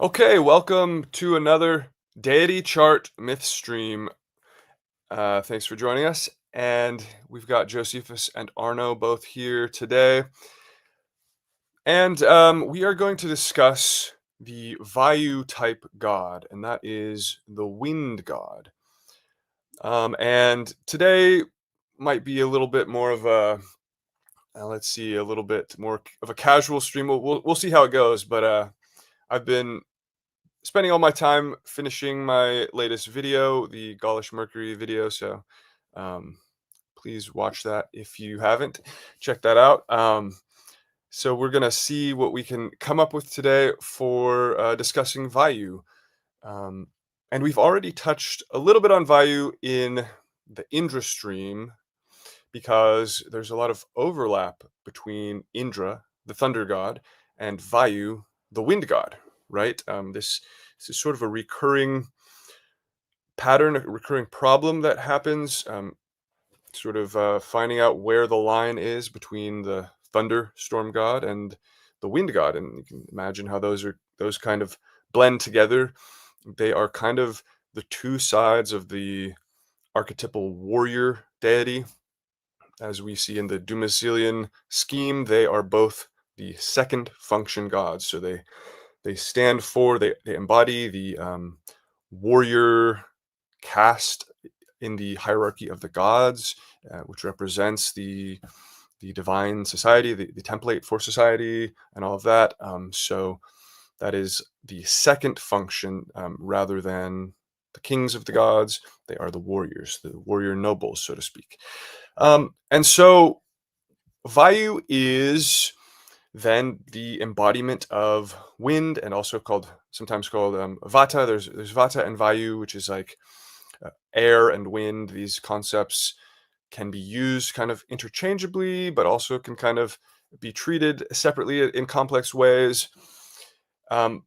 Okay, welcome to another Deity Chart Myth Stream. Thanks for joining us. And we've got Josephus and Arno both here today. And we are going to discuss the Vayu type god, and that is the wind god. And today might be a little bit more of let's see, a little bit more of a casual stream. We'll see how it goes. But I've been spending all my time finishing my latest video, the Gaulish Mercury video. So um, please watch that if you haven't. Check that out. So we're gonna see what we can come up with today for discussing Vayu. Um, and we've already touched a little bit on Vayu in the Indra stream because there's a lot of overlap between Indra, the thunder god, and Vayu, the wind god, right? This is sort of a recurring pattern, a recurring problem that happens, sort of finding out where the line is between the thunderstorm god and the wind god. And you can imagine how those kind of blend together. They are kind of the two sides of the archetypal warrior deity. As we see in the Dumascelian scheme, they are both the second function gods. So they stand for, they embody the warrior caste in the hierarchy of the gods, which represents the divine society, the template for society, and all of that. So that is the second function, rather than the kings of the gods. They are the warriors, the warrior nobles, so to speak. And so Vayu is then the embodiment of wind, and also sometimes called Vata. There's Vata and Vayu, which is like air and wind. These concepts can be used kind of interchangeably, but also can kind of be treated separately in complex ways. Um,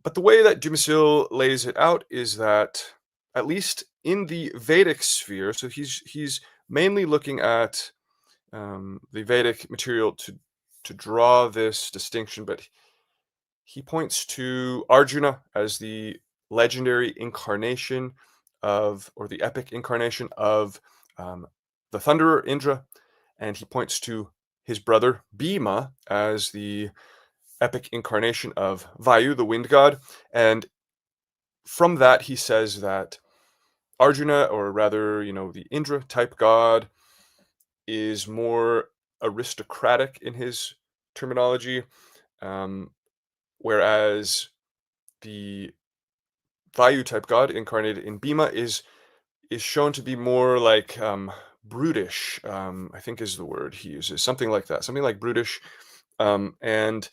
but the way that Dumasil lays it out is that, at least in the Vedic sphere, so he's mainly looking at the Vedic material to draw this distinction, but he points to Arjuna as the legendary incarnation of, or the epic incarnation of, um, the thunderer Indra, and he points to his brother Bhima as the epic incarnation of Vayu, the wind god. And from that, he says that Arjuna, or rather, the Indra type god, is more aristocratic in his terminology, um, whereas the Vayu type god incarnated in Bhima is shown to be more like brutish. I think is the word he uses, something like that, something like brutish. And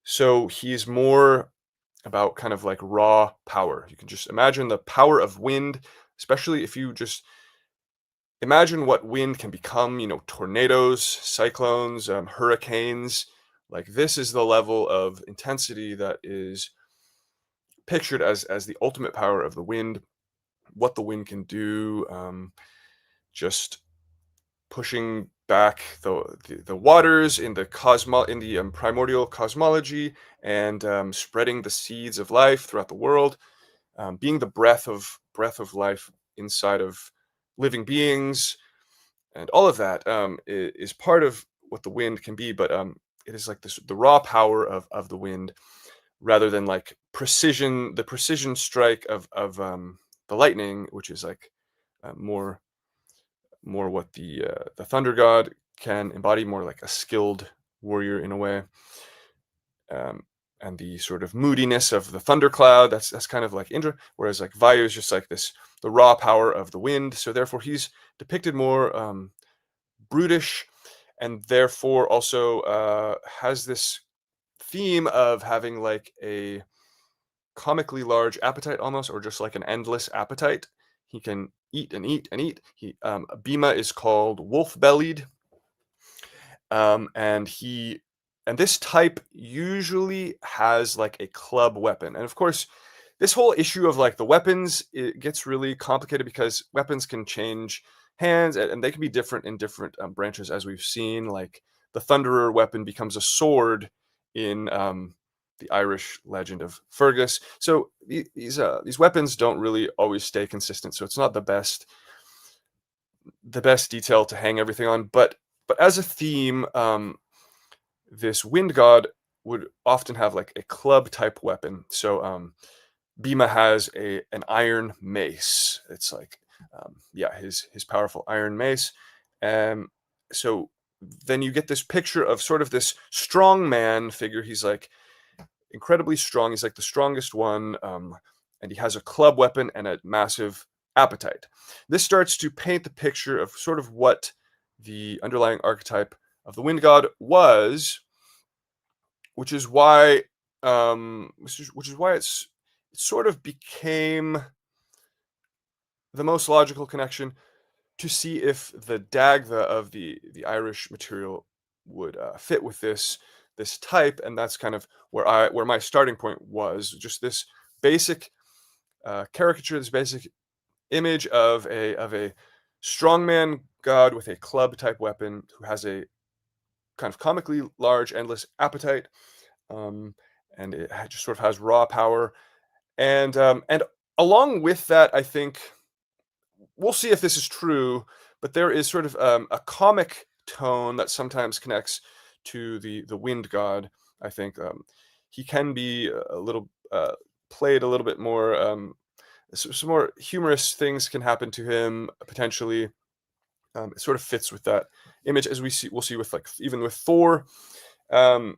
so he's more about kind of like raw power. You can just imagine the power of wind, especially if you just imagine what wind can become, tornadoes, cyclones, hurricanes. Like, this is the level of intensity that is pictured as the ultimate power of the wind, what the wind can do, just pushing back the waters in the primordial cosmology, and spreading the seeds of life throughout the world, being the breath of life inside of living beings, and all of that is part of what the wind can be. But it is like the raw power of the wind, rather than like the precision strike of the lightning, which is like more what the thunder god can embody, more like a skilled warrior in a way. Um, and the sort of moodiness of the thundercloud, that's kind of like Indra, whereas like Vayu is just like the raw power of the wind. So therefore he's depicted more brutish, and therefore also has this theme of having like a comically large appetite, almost, or just like an endless appetite. He can eat and eat and eat. Bhima is called wolf-bellied, and this type usually has like a club weapon. And of course, this whole issue of like the weapons, it gets really complicated because weapons can change hands, and they can be different in different branches, as we've seen. Like, the thunderer weapon becomes a sword in the Irish legend of Fergus. So these weapons don't really always stay consistent. So it's not the best detail to hang everything on. But as a theme, this wind god would often have like a club type weapon. So Bhima has an iron mace. It's like his powerful iron mace. So then you get this picture of sort of this strong man figure. He's like incredibly strong. He's like the strongest one, and he has a club weapon and a massive appetite. This starts to paint the picture of sort of what the underlying archetype of the wind god was, which is why it sort of became the most logical connection to see if the dagda of the Irish material would fit with this type, and that's kind of where my starting point was. Just this basic caricature, this basic image of a strongman god with a club type weapon who has a kind of comically large, endless appetite, and it just sort of has raw power, and along with that, I think we'll see if this is true, but there is sort of a comic tone that sometimes connects to the wind god. I think he can be a little played a little bit more. Some more humorous things can happen to him potentially. It sort of fits with that image, as we'll see with like even with Thor, and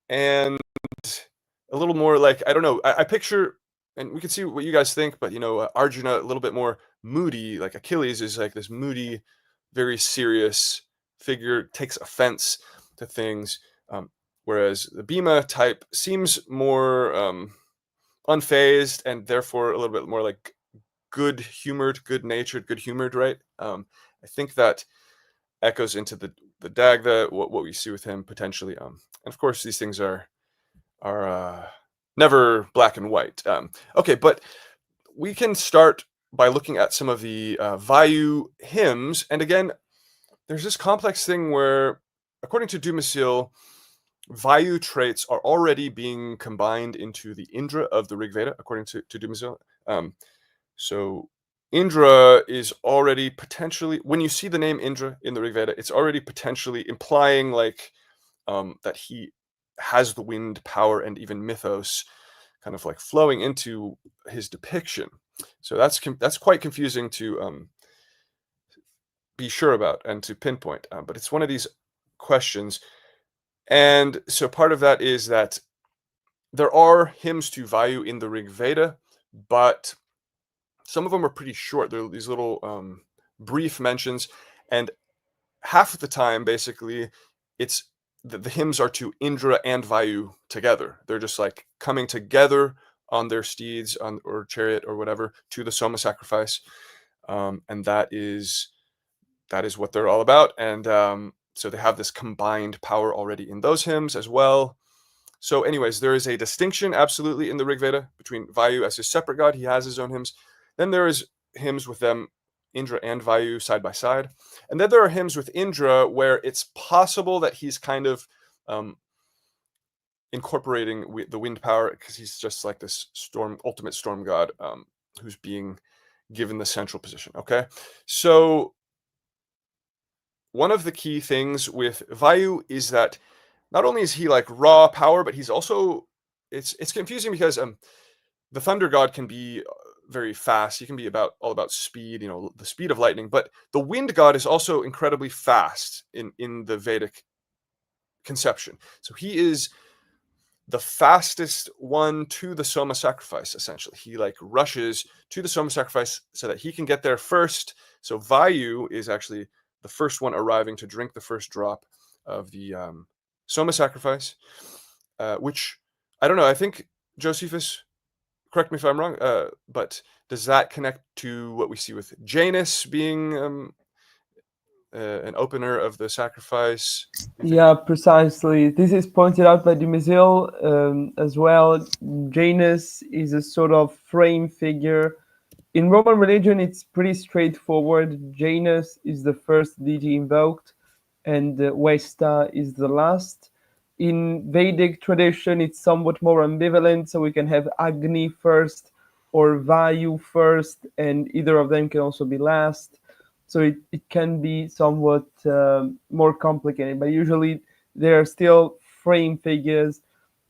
a little more like, I don't know. I picture, and we can see what you guys think, but Arjuna a little bit more moody. Like Achilles is like this moody, very serious figure, takes offense to things, whereas the Bhima type seems more unfazed and therefore a little bit more like good-humored, good-natured, good-humored, right? I think that echoes into the Dagda, what we see with him potentially. And of course, these things are never black and white. Okay, but we can start by looking at some of the Vayu hymns. And again, there's this complex thing where, according to Dumasil, Vayu traits are already being combined into the Indra of the Rig Veda, according to Dumasil. So Indra is already potentially, when you see the name Indra in the Rig Veda, it's already potentially implying like that he has the wind power and even mythos kind of like flowing into his depiction. So that's quite confusing to be sure about and to pinpoint, but it's one of these questions. And so part of that is that there are hymns to Vayu in the Rig Veda, but some of them are pretty short. They're these little brief mentions, and half of the time, basically, it's the hymns are to Indra and Vayu together. They're just like coming together on their steeds or chariot or whatever to the Soma sacrifice, and that is what they're all about. And so they have this combined power already in those hymns as well. So anyways, there is a distinction absolutely in the Rig Veda between Vayu as his separate god. He has his own hymns. Then there is hymns with them, Indra and Vayu, side by side. And then there are hymns with Indra where it's possible that he's kind of incorporating the wind power, because he's just like this ultimate storm god who's being given the central position. Okay, so one of the key things with Vayu is that not only is he like raw power, but he's also, it's confusing because the thunder god can be very fast. He can be all about speed, the speed of lightning, but the wind god is also incredibly fast in the Vedic conception. So he is the fastest one to the Soma sacrifice, essentially. He like rushes to the Soma sacrifice so that he can get there first. So Vayu is actually the first one arriving to drink the first drop of the Soma sacrifice, which, I don't know, I think Josephus, correct me if I'm wrong, but does that connect to what we see with Janus being an opener of the sacrifice? Yeah, precisely. This is pointed out by Dumézil as well. Janus is a sort of frame figure. In Roman religion, it's pretty straightforward. Janus is the first deity invoked, and Vesta is the last. In Vedic tradition, it's somewhat more ambivalent, so we can have Agni first or Vayu first, and either of them can also be last. So it can be somewhat more complicated, but usually there are still frame figures,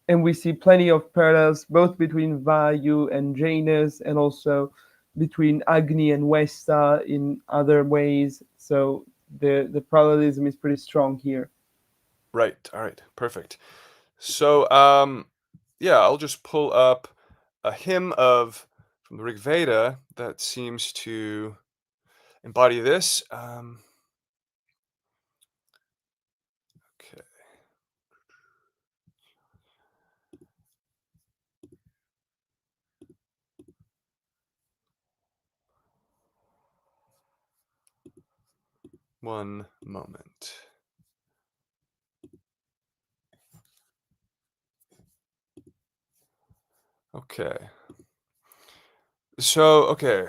and we see plenty of parallels both between Vayu and Janus, and also between Agni and Vesta in other ways. So the parallelism is pretty strong here. Right. All right. Perfect. So, yeah, I'll just pull up a hymn of from the Rig Veda that seems to embody this. Okay. One moment. Okay. So, okay.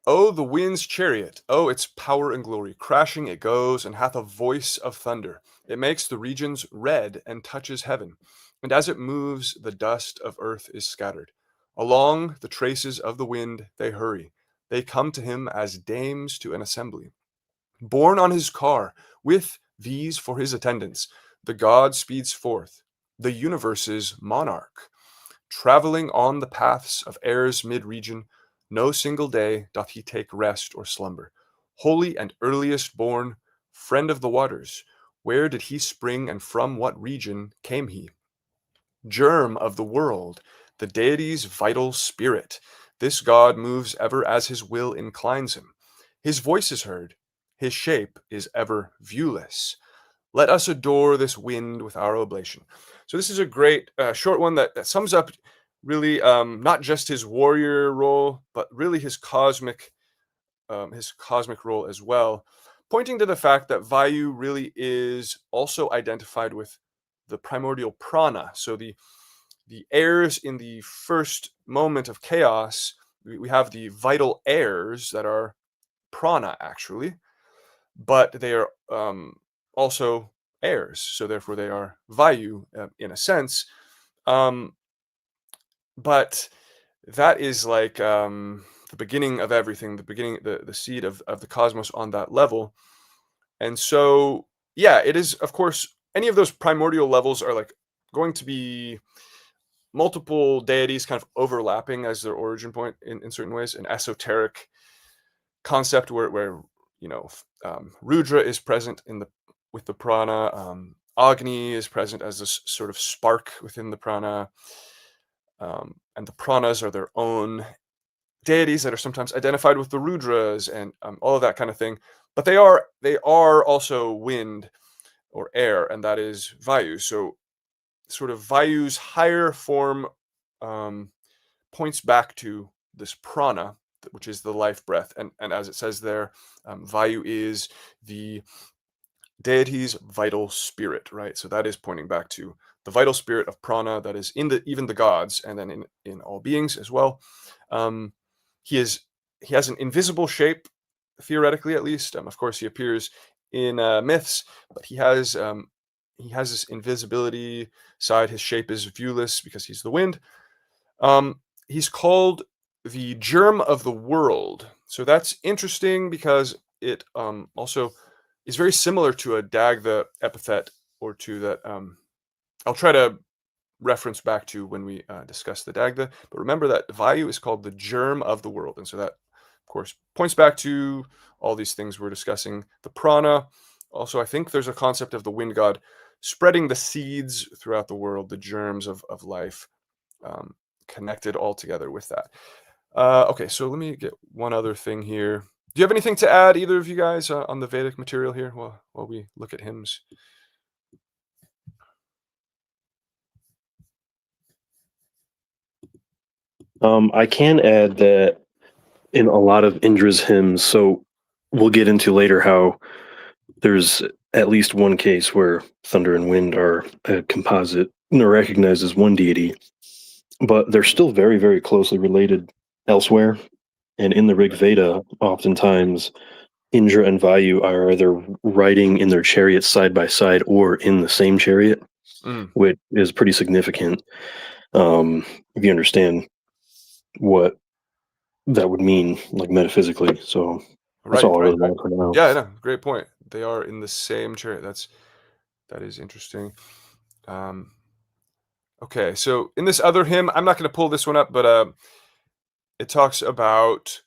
Oh, the wind's chariot! Oh, its power and glory! Crashing it goes, and hath a voice of thunder. It makes the regions red, and touches heaven. And as it moves, the dust of earth is scattered. Along the traces of the wind they hurry. They come to him as dames to an assembly. Borne on his car, with these for his attendants, the god speeds forth, the universe's monarch. Traveling on the paths of air's mid-region, no single day doth he take rest or slumber. Holy and earliest born, friend of the waters, where did he spring and from what region came he? Germ of the world, the deity's vital spirit, this god moves ever as his will inclines him. His voice is heard, his shape is ever viewless. Let us adore this wind with our oblation. So this is a great short one that sums up really not just his warrior role, but really his cosmic role as well, pointing to the fact that Vayu really is also identified with the primordial prana. So the airs in the first moment of chaos, we have the vital airs that are prana actually, but they are also airs, so therefore they are Vayu in a sense. Um, but that is like the beginning of everything, the beginning, the seed of the cosmos on that level. And so, yeah, it is, of course, any of those primordial levels are like going to be multiple deities kind of overlapping as their origin point in certain ways, an esoteric concept where Rudra is present in the with the prana. Agni is present as this sort of spark within the prana, and the pranas are their own deities that are sometimes identified with the Rudras and all of that kind of thing. But they are also wind or air, and that is Vayu. So sort of Vayu's higher form um, points back to this prana, which is the life breath. And as it says there, Vayu is the deity's vital spirit, right? So that is pointing back to the vital spirit of prana that is in even the gods, and then in all beings as well. Um, he is he has an invisible shape, theoretically at least. Of course, he appears in myths, but he has this invisibility side. His shape is viewless because he's the wind. He's called the germ of the world. So that's interesting because it also is very similar to a Dagda epithet, or to that. I'll try to reference back to when we discuss the Dagda. But remember that Vayu is called the germ of the world. And so that, of course, points back to all these things we're discussing. The prana. Also, I think there's a concept of the wind god spreading the seeds throughout the world, the germs of life, connected all together with that. Okay, so let me get one other thing here. Do you have anything to add, either of you guys, on the Vedic material here while we look at hymns? I can add that in a lot of Indra's hymns, so we'll get into later how there's at least one case where thunder and wind are a composite, recognized as one deity, but they're still very, very closely related elsewhere. And in the Rig Veda, oftentimes Indra and Vayu are either riding in their chariots side by side or in the same chariot, which is pretty significant if you understand what that would mean, like metaphysically. So that's all I really want for now. Yeah, no, great point. They are in the same chariot. That is interesting. Okay, so in this other hymn, I'm not going to pull this one up, but it talks about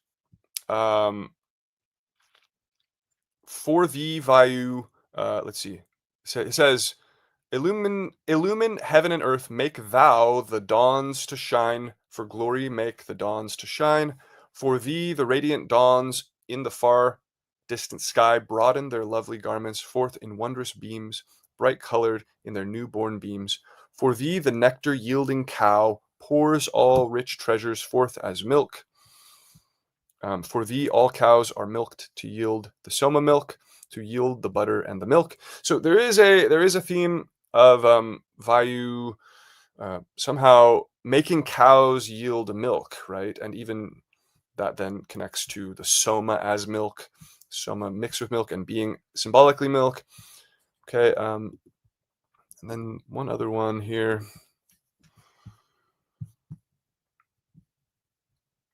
for thee, Vayu. Let's see. It says, illumine heaven and earth, make thou the dawns to shine, for glory make the dawns to shine. For thee, the radiant dawns in the far distant sky broaden their lovely garments forth in wondrous beams, bright colored in their newborn beams. For thee, the nectar yielding cow pours all rich treasures forth as milk. For thee, all cows are milked to yield the soma milk, to yield the butter and the milk. So there is a theme of Vayu somehow making cows yield milk, right? And even that then connects to the soma as milk, soma mixed with milk and being symbolically milk. Okay, and then one other one here.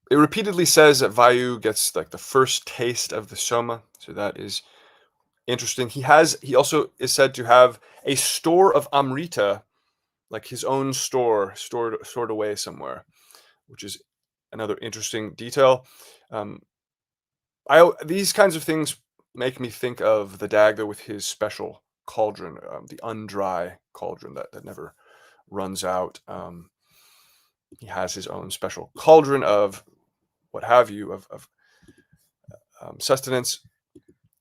It repeatedly says that Vayu gets like the first taste of the soma, so that is interesting. He also is said to have a store of Amrita, like his own store, stored away somewhere, which is another interesting detail. These kinds of things make me think of the Dagda with his special cauldron, the undry cauldron that never runs out. He has his own special cauldron of what have you, of sustenance,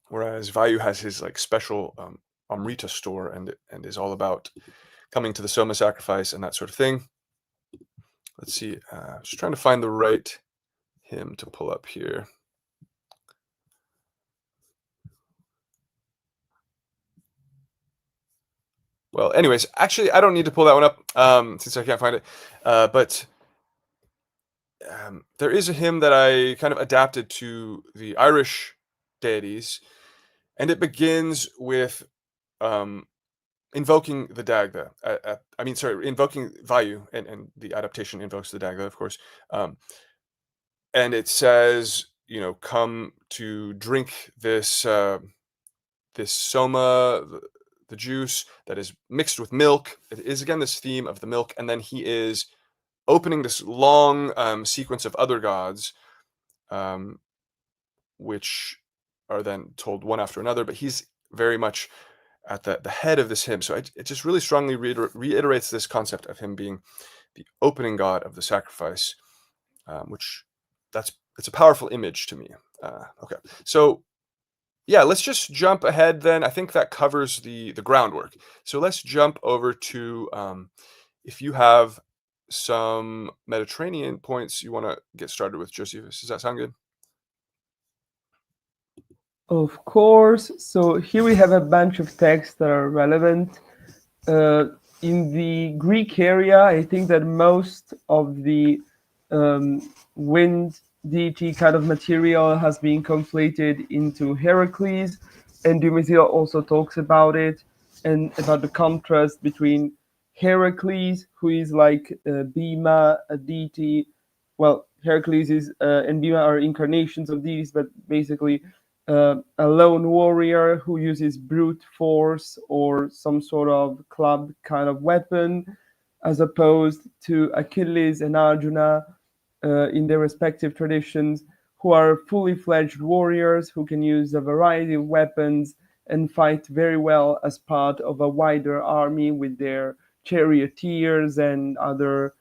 whereas Vayu has his like special Amrita store and is all about coming to the Soma sacrifice and that sort of thing. Let's see, just trying to find the right hymn to pull up here. Well, anyways, actually, I don't need to pull that one up since I can't find it. But there is a hymn that I kind of adapted to the Irish deities, and it begins with invoking the Dagda. Invoking Vayu, and the adaptation invokes the Dagda, of course. And it says, come to drink this this soma, the juice that is mixed with milk. It is again this theme of the milk, and then he is opening this long sequence of other gods, which are then told one after another. But he's very much at the head of this hymn, so it just really strongly reiterates this concept of him being the opening god of the sacrifice, which it's a powerful image to me. Okay, so yeah, let's just jump ahead then. I think that covers the groundwork. So let's jump over to if you have some Mediterranean points you want to get started with, Josephus. Does that sound good? Of course. So here we have a bunch of texts that are relevant. In the Greek area, I think that most of the wind deity kind of material has been conflated into Heracles, and Dumézil also talks about it and about the contrast between Heracles, who is like Bhima, a deity. Well, Heracles and Bhima are incarnations of deities, but basically a lone warrior who uses brute force or some sort of club kind of weapon, as opposed to Achilles and Arjuna in their respective traditions, who are fully fledged warriors who can use a variety of weapons and fight very well as part of a wider army with their charioteers and other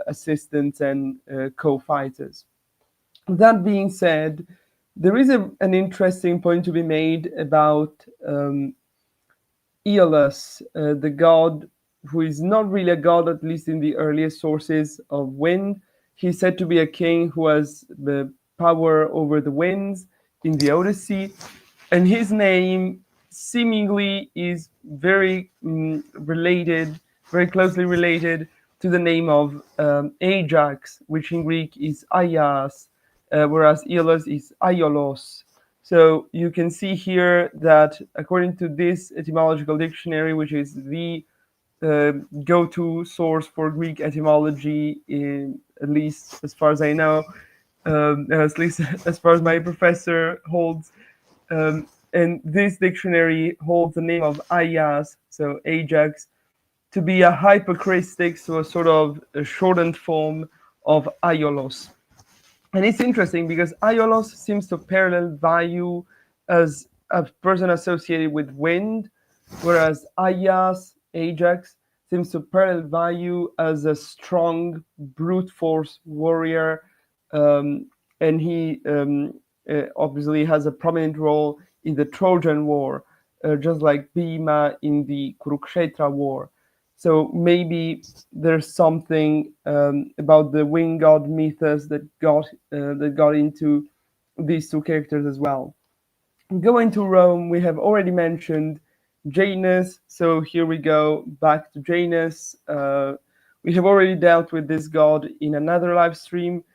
assistants and co-fighters. That being said, there is an interesting point to be made about Aeolus, the god who is not really a god, at least in the earliest sources of wind. He's said to be a king who has the power over the winds in the Odyssey, and his name seemingly is very very closely related to the name of Ajax, which in Greek is Aias, whereas Aeolus is Aiolos. So you can see here that according to this etymological dictionary, which is the go-to source for Greek etymology, at least as far as I know, at least as far as my professor holds. And this dictionary holds the name of Aias, so Ajax, to be a hyperchristic, so a sort of a shortened form of Aiolos. And it's interesting because Aiolos seems to parallel Vayu as a person associated with wind, whereas Aias, Ajax, seems to parallel Vayu as a strong brute force warrior, um, and he obviously has a prominent role in the Trojan War, just like Bhima in the Kurukshetra War. So maybe there's something about the winged god mythos that got into these two characters as well. Going to Rome, we have already mentioned Janus. So here we go back to Janus. We have already dealt with this god in another live stream.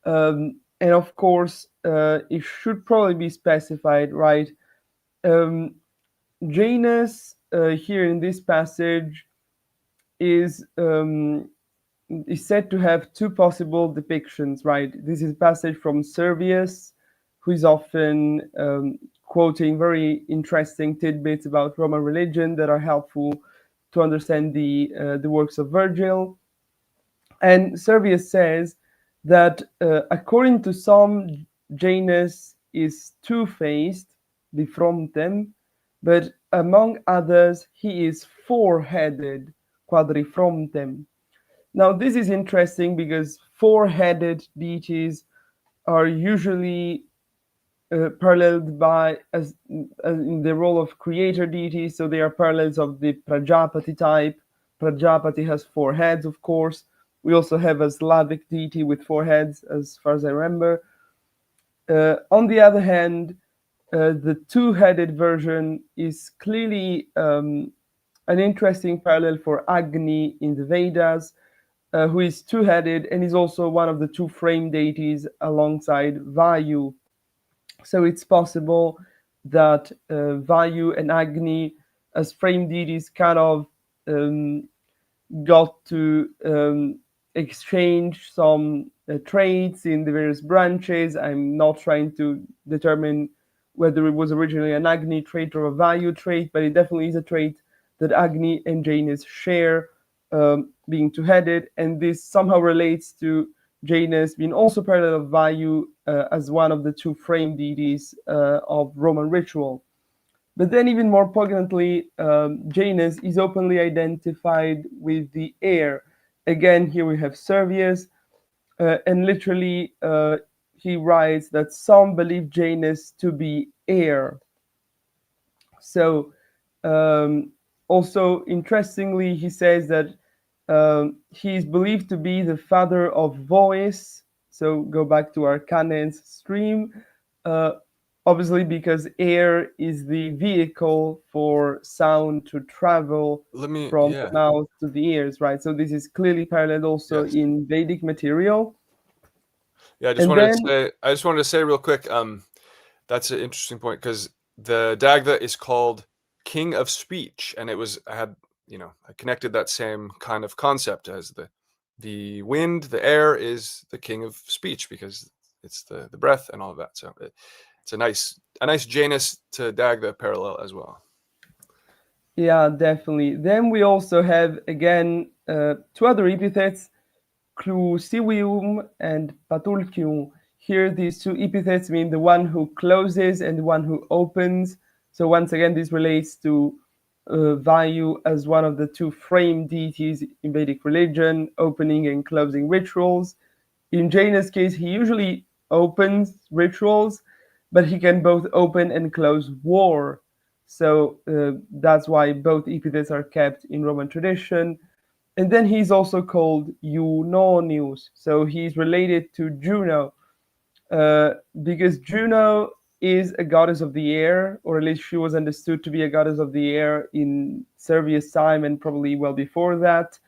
And of course, it should probably be specified, right? Janus, here in this passage, is said to have two possible depictions, right? This is a passage from Servius, who is often quoting very interesting tidbits about Roman religion that are helpful to understand the works of Virgil. And Servius says that according to some, Janus is two-faced, bifrontem, but among others, he is four-headed, quadrifrontem. Now, this is interesting because four-headed deities are usually paralleled by as in the role of creator deities, so they are parallels of the Prajapati type. Prajapati has four heads, of course. We also have a Slavic deity with four heads, as far as I remember. On the other hand, the two-headed version is clearly an interesting parallel for Agni in the Vedas, who is two-headed and is also one of the two frame deities alongside Vayu. So it's possible that Vayu and Agni, as frame deities, kind of got to exchange some traits in the various branches. I'm not trying to determine whether it was originally an Agni trait or a Vayu trait, but it definitely is a trait that Agni and Janus share, being two-headed, and this somehow relates to Janus being also parallel of Vayu as one of the two frame deities of Roman ritual. But then, even more poignantly, Janus is openly identified with the air. Again, here we have Servius, and literally he writes that some believe Janus to be air. So, also interestingly, he says that he is believed to be the father of voice. So, go back to our Canon's stream. Obviously, because air is the vehicle for sound to travel from the mouth to the ears, right? So this is clearly paralleled also in Vedic material. Yeah, I just wanted to say real quick. That's an interesting point because the Dagda is called King of Speech, and I connected that same kind of concept as the wind, the air is the king of speech because it's the breath and all of that. So it's a nice Janus to Dagda parallel as well. Yeah, definitely. Then we also have again two other epithets, Clusivium and Patulcium. Here, these two epithets mean the one who closes and the one who opens. So once again, this relates to Vayu as one of the two frame deities in Vedic religion, opening and closing rituals. In Janus' case, he usually opens rituals, but he can both open and close war. So that's why both epithets are kept in Roman tradition. And then he's also called Eunonius, so he's related to Juno, because Juno is a goddess of the air, or at least she was understood to be a goddess of the air in Servius' time and probably well before that.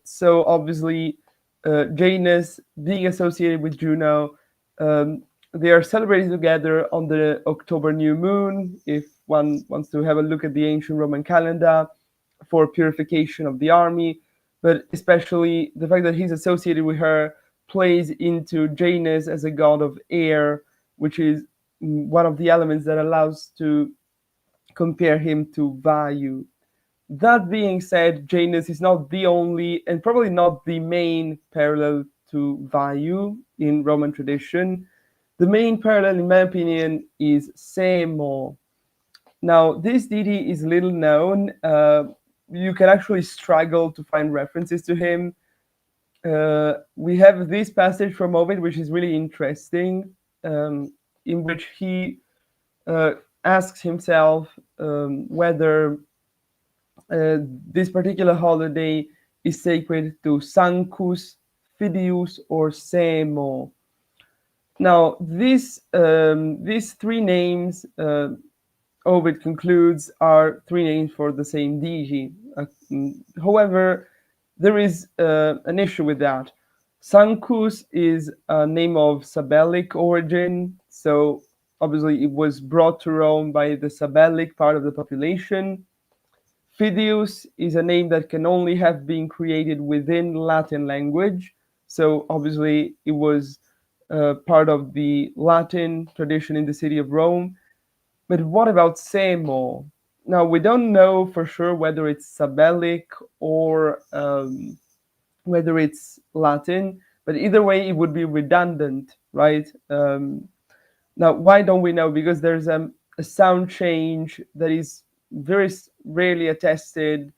So obviously, Janus being associated with Juno they are celebrated together on the October new moon, if one wants to have a look at the ancient Roman calendar, for purification of the army. But especially the fact that he's associated with her plays into Janus as a god of air, which is one of the elements that allows to compare him to Vayu. That being said, Janus is not the only and probably not the main parallel to Vayu in Roman tradition. The main parallel, in my opinion, is Semo. Now, this deity is little known. You can actually struggle to find references to him. We have this passage from Ovid, which is really interesting, in which he asks himself whether this particular holiday is sacred to Sancus, Fidius, or Semo. Now, these three names, Ovid concludes, are three names for the same deity. However, there is an issue with that. Sancus is a name of Sabellic origin, so obviously it was brought to Rome by the Sabellic part of the population. Fidius is a name that can only have been created within Latin language, so obviously it was part of the Latin tradition in the city of Rome. But what about Semo? Now, we don't know for sure whether it's Sabellic or whether it's Latin, but either way, it would be redundant, right? Now, why don't we know? Because there's a sound change that is very rarely attested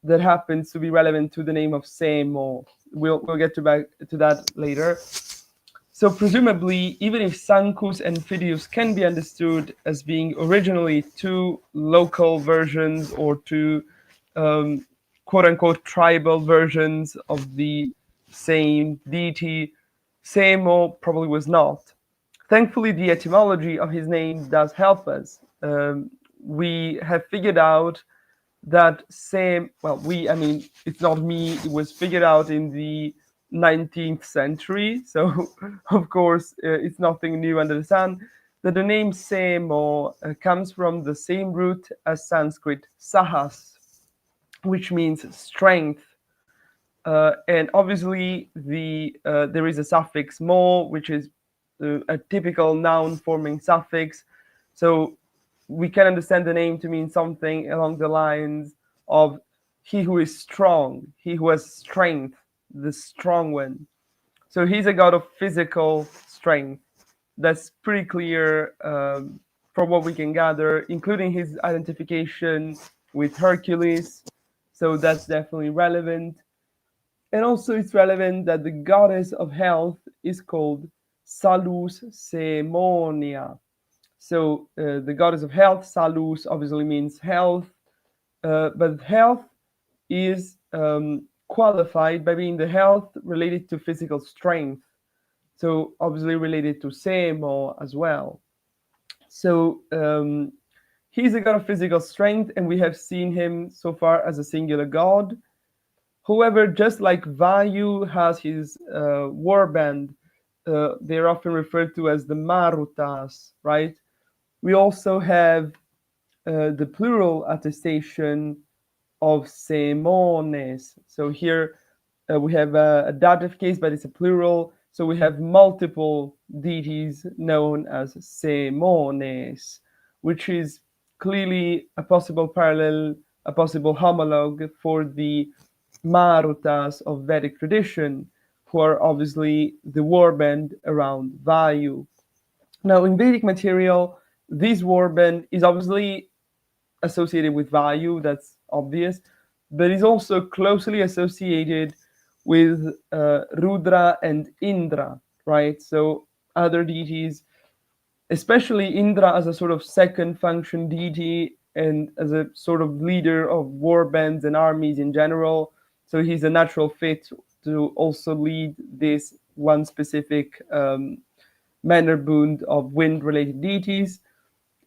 that happens to be relevant to the name of Semo. We'll get back to that later. So presumably, even if Sancus and Fidius can be understood as being originally two local versions or two quote-unquote tribal versions of the same deity, Semo probably was not. Thankfully, the etymology of his name does help us. We have figured out that I mean, it's not me, it was figured out in the 19th century, so of course it's nothing new under the sun, that the name Semo comes from the same root as Sanskrit sahas, which means strength. And obviously there is a suffix mo, which is a typical noun forming suffix. So we can understand the name to mean something along the lines of he who is strong, he who has strength, the strong one. So he's a god of physical strength. That's pretty clear from what we can gather, including his identification with Hercules. So that's definitely relevant. And also it's relevant that the goddess of health is called Salus Semonia. So the goddess of health, Salus, obviously means health, but health is qualified by being the health related to physical strength. So obviously related to Semo as well. So he's a god of physical strength, and we have seen him so far as a singular god. However, just like Vayu has his warband, they're often referred to as the Marutas, right? We also have the plural attestation of Semones. So here we have a dative case, but it's a plural. So we have multiple deities known as Semones, which is clearly a possible parallel, a possible homologue for the Marutas of Vedic tradition, who are obviously the warband around Vayu. Now, in Vedic material, this warband is obviously associated with Vayu, that's obvious, but is also closely associated with Rudra and Indra, right? So other deities, especially Indra as a sort of second function deity and as a sort of leader of war bands and armies in general. So he's a natural fit to also lead this one specific mannerbund of wind-related deities.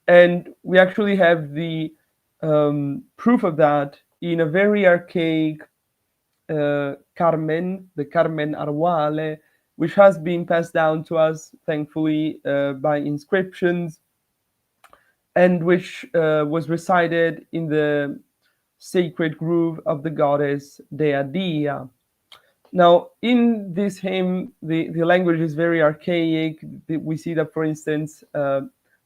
And we actually have the proof of that in a very archaic Carmen, the Carmen Arwale, which has been passed down to us, thankfully, by inscriptions, and which was recited in the sacred grove of the goddess Deity. Now, in this hymn, the language is very archaic. We see that, for instance,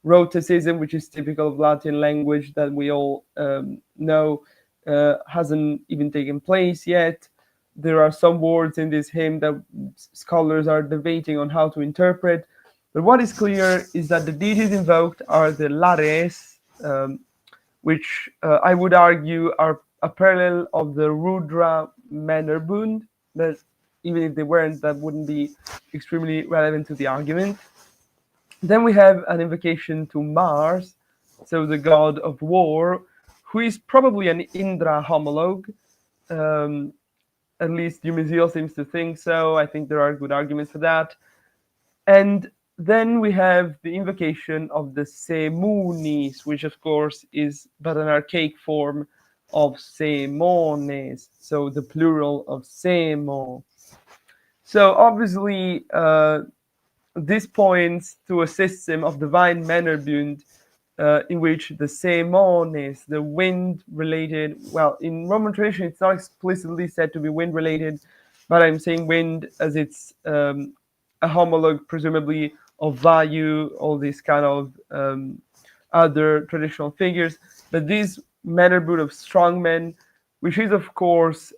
Rhotacism, which is typical of Latin language that we all know, hasn't even taken place yet. There are some words in this hymn that scholars are debating on how to interpret. But what is clear is that the deities invoked are the Lares, which I would argue are a parallel of the Rudra Mannerbund, but even if they weren't, that wouldn't be extremely relevant to the argument. Then we have an invocation to Mars, so the god of war, who is probably an Indra homologue. Um, at least Dumézil seems to think so. I think there are good arguments for that. And then we have the invocation of the Semunis, which of course is but an archaic form of Semones, so the plural of Semo. So obviously, this points to a system of divine Männerbund in which the Semones, the wind-related, well, in Roman tradition, it's not explicitly said to be wind-related, but I'm saying wind as it's a homologue, presumably, of Vayu, all these kind of other traditional figures. But this Männerbund of strongmen, which is, of course,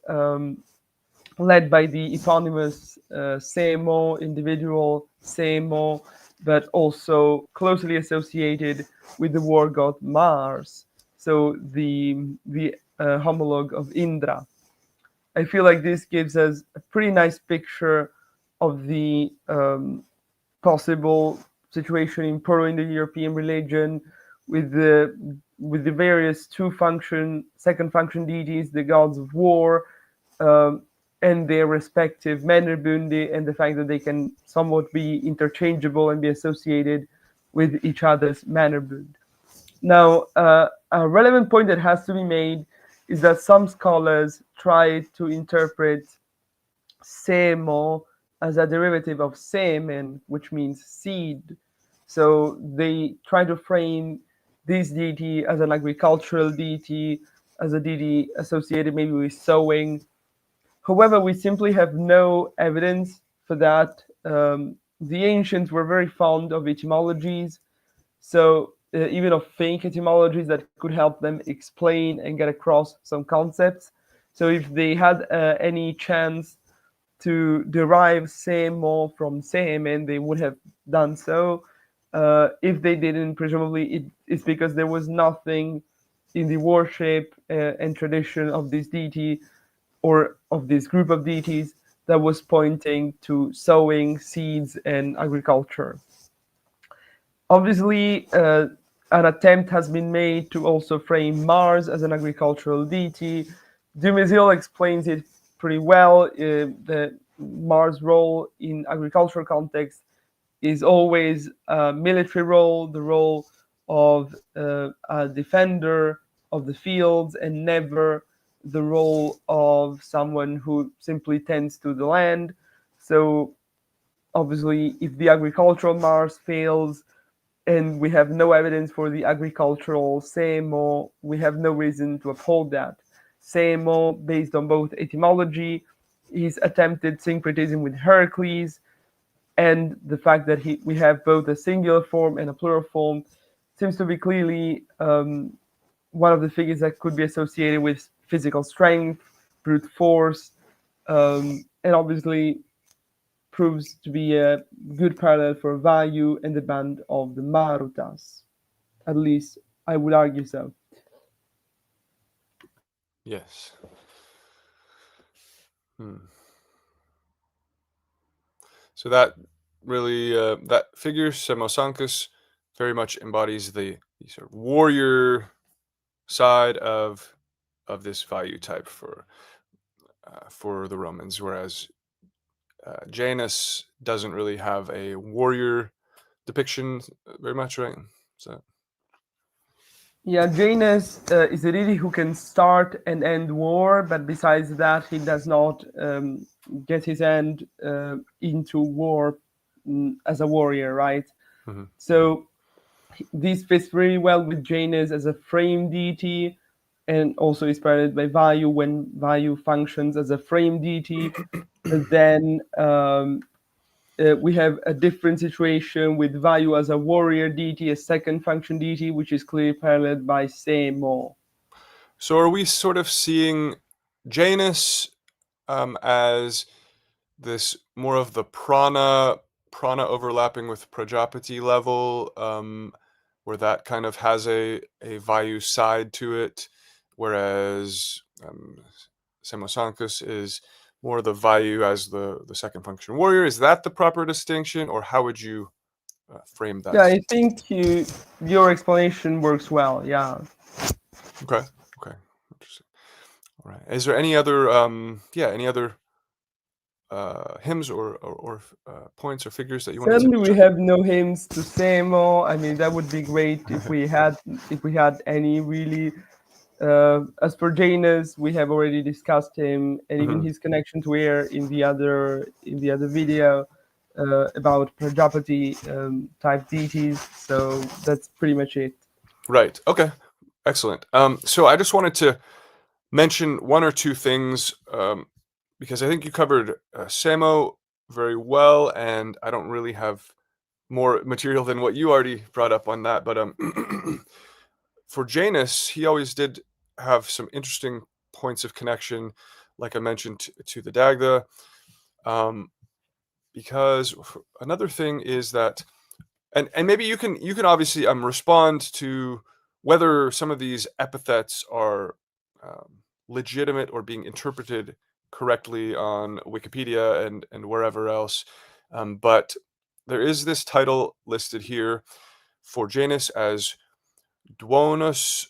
led by the eponymous Semo, individual Semo, but also closely associated with the war god Mars, so the homologue of Indra. I feel like this gives us a pretty nice picture of the possible situation in Proto-Indo-European religion with the various second function deities, the gods of war, and their respective Männerbundi, and the fact that they can somewhat be interchangeable and be associated with each other's Männerbund. Now, a relevant point that has to be made is that some scholars try to interpret Semo as a derivative of semen, which means seed. So they try to frame this deity as an agricultural deity, as a deity associated maybe with sowing. However, we simply have no evidence for that. The ancients were very fond of etymologies, so even of fake etymologies that could help them explain and get across some concepts. So if they had any chance to derive semo from semen, they would have done so. If they didn't, presumably it's because there was nothing in the worship and tradition of this deity or of this group of deities that was pointing to sowing, seeds, and agriculture. Obviously, an attempt has been made to also frame Mars as an agricultural deity. Dumézil explains it pretty well. The Mars' role in agricultural context is always a military role, the role of a defender of the fields, and never the role of someone who simply tends to the land. So obviously, if the agricultural Mars fails, and we have no evidence for the agricultural Semo, we have no reason to uphold that. Semo, based on both etymology, his attempted syncretism with Heracles, and the fact that we have both a singular form and a plural form, seems to be clearly one of the figures that could be associated with physical strength, brute force, and obviously proves to be a good parallel for Vayu and the band of the Marutas. At least I would argue so. Yes. So that really that figure Semosancus very much embodies the sort of warrior side of this Vayu type for the Romans, whereas Janus doesn't really have a warrior depiction very much, right? So Yeah, Janus is a deity who can start and end war, but besides that, he does not get his end into war as a warrior, right? Mhm. So this fits really well with Janus as a frame deity, and also inspired by Vayu when Vayu functions as a frame deity. And then we have a different situation with Vayu as a warrior deity, a second function deity, which is clearly paralleled by Semo. So are we sort of seeing Janus as this more of the prana overlapping with Prajapati level, where that kind of has a Vayu side to it, whereas Semosankus is more the Vayu as the second function warrior. Is that the proper distinction, or how would you frame Yeah, that? I think your explanation works well. Yeah. Okay. Okay. Interesting. All right. Is there any other any other hymns or points or figures that you wanted to Sadly, we mention? have no hymns to Samo. I mean, that would be great if we had any really. As for Janus, we have already discussed him and even Mhm. his connection to air in the other video about Prajapati type deities. So that's pretty much it. Right. Okay. Excellent. So I just wanted to mention one or two things because I think you covered Samo very well, and I don't really have more material than what you already brought up on that. But for Janus, he always did have some interesting points of connection, like I mentioned to the Dagda. Um, because another thing is that, and maybe you can obviously respond to whether some of these epithets are legitimate or being interpreted correctly on Wikipedia and wherever else. But there is this title listed here for Janus as Duonus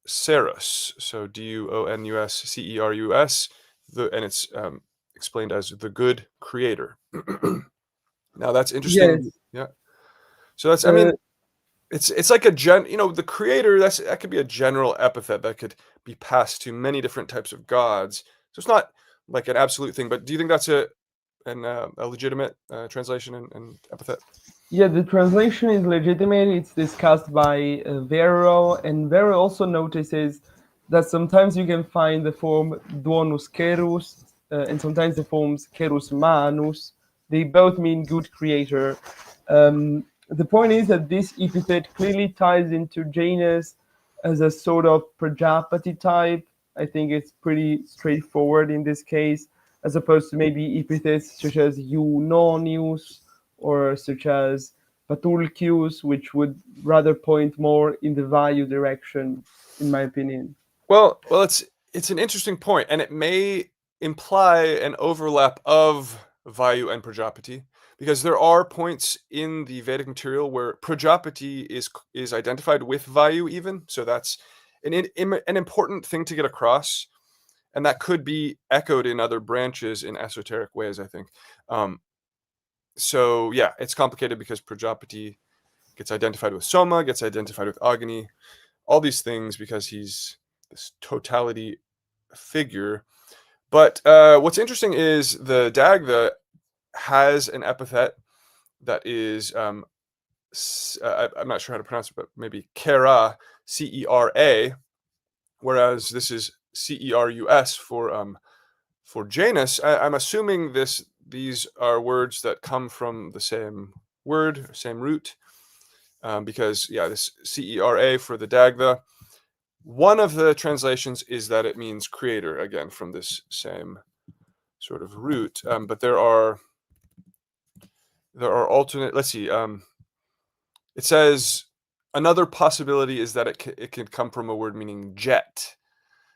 Cerus, so Duonuscerus, and it's explained as the good creator. Now that's interesting. Yes. Yeah. So that's, I Uh, mean, it's like the creator, that could be a general epithet that could be passed to many different types of gods. So it's not like an absolute thing, but do you think that's a legitimate translation and epithet? Yeah, the translation is legitimate. It's discussed by Vero, and Vero also notices that sometimes you can find the form Duonus Cerus, and sometimes the forms Cerus Manus. They both mean good creator. The point is that this epithet clearly ties into Janus as a sort of Prajapati type. I think it's pretty straightforward in this case, as opposed to maybe epithets such as Eunonius or such as Patulcius, which would rather point more in the value direction, in my opinion. Well, it's an interesting point, and it may imply an overlap of Vayu and Prajapati, because there are points in the Vedic material where Prajapati is identified with Vayu even. So that's an important thing to get across, and that could be echoed in other branches in esoteric ways, I think. Um, so yeah, it's complicated because Prajapati gets identified with Soma, gets identified with Agni, all these things because he's this totality figure. But what's interesting is the Dagda has an epithet that is I'm not sure how to pronounce it, but maybe Kera, Cera, whereas this is Cerus for Janus. I'm assuming these are words that come from the same word, same root, because yeah, this Cera for the Dagda. One of the translations is that it means creator, again from this same sort of root. But there are alternate. Let's see. It says another possibility is that it can come from a word meaning jet.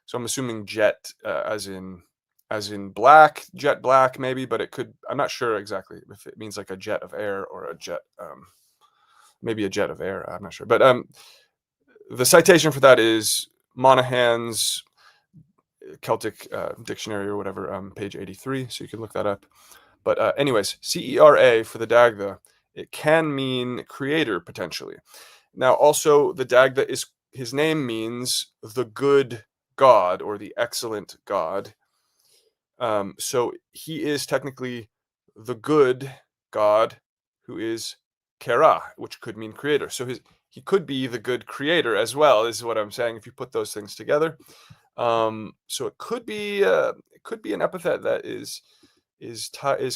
So I'm assuming jet, as in black, jet black maybe, but it could. I'm not sure exactly if it means like a jet of air or a jet, maybe a jet of air. I'm not sure, but the citation for that is Monahan's Celtic dictionary or whatever, page 83. So you can look that up. But anyways, Cera for the Dagda, it can mean creator potentially. Now, also the Dagda is his name means the good God or the excellent God. So he is technically the good God who is Kera, which could mean creator. So he could be the good creator as well, is what I'm saying, if you put those things together. So it could be an epithet that is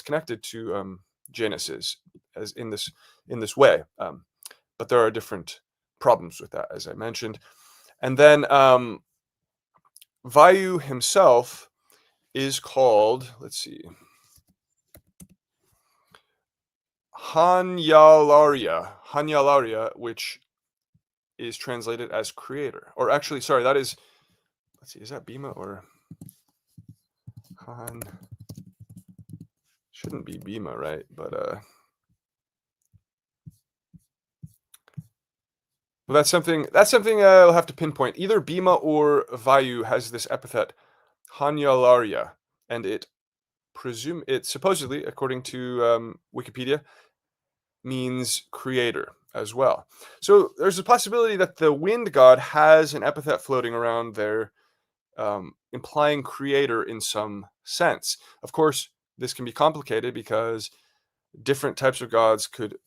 connected to Genesis as in this way. But there are different problems with that, as I mentioned. And then Vayu himself is called, let's see, Hanyalaria, which is translated as creator. Or actually, sorry, that is, let's see, is that Bima or Han? Shouldn't be Bima, right? But well, that's something I'll have to pinpoint. Either Bima or Vayu has this epithet Hanyalaria, and it supposedly, according to Wikipedia, means creator as well. So there's a possibility that the wind god has an epithet floating around there, implying creator in some sense. Of course, this can be complicated because different types of gods could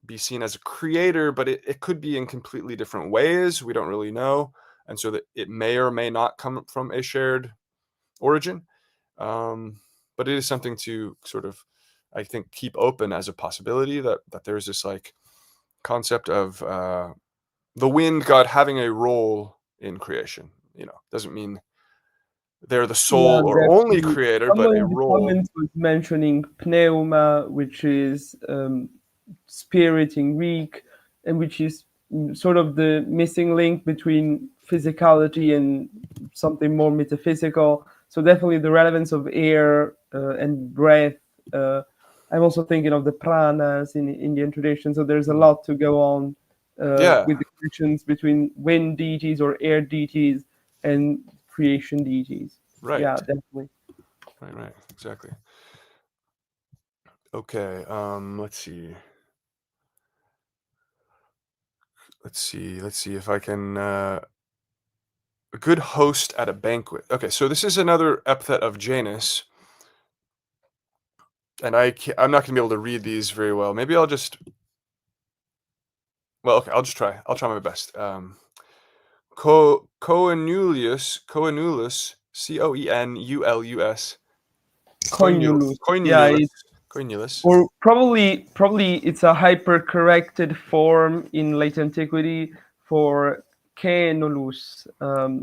be seen as a creator, but it could be in completely different ways. We don't really know. And so that it may or may not come from a shared origin. But it is something to sort of, I think, keep open as a possibility that there's this like concept of the wind god having a role in creation. Doesn't mean they're the sole or only definitely. creator, but Someone a in the role. comments was mentioning pneuma, which is spirit in Greek, and which is sort of the missing link between physicality and something more metaphysical. So definitely the relevance of air and breath. I'm also thinking of the pranas in Indian tradition. So there's a lot to go on Yeah, with the connections between wind deities or air deities and creation deities. right. Yeah, definitely. Right, exactly. Okay, let's see. Let's see if I can a good host at a banquet. Okay, so this is another epithet of Janus, and I'm not going to be able to read these very well. Maybe I'll just okay, I'll just try. I'll try my best. Coenulus, Coenulus, Koinulus. Yeah, Coenulus, Coenulus. or probably it's a hyper-corrected form in late antiquity for Caenulus.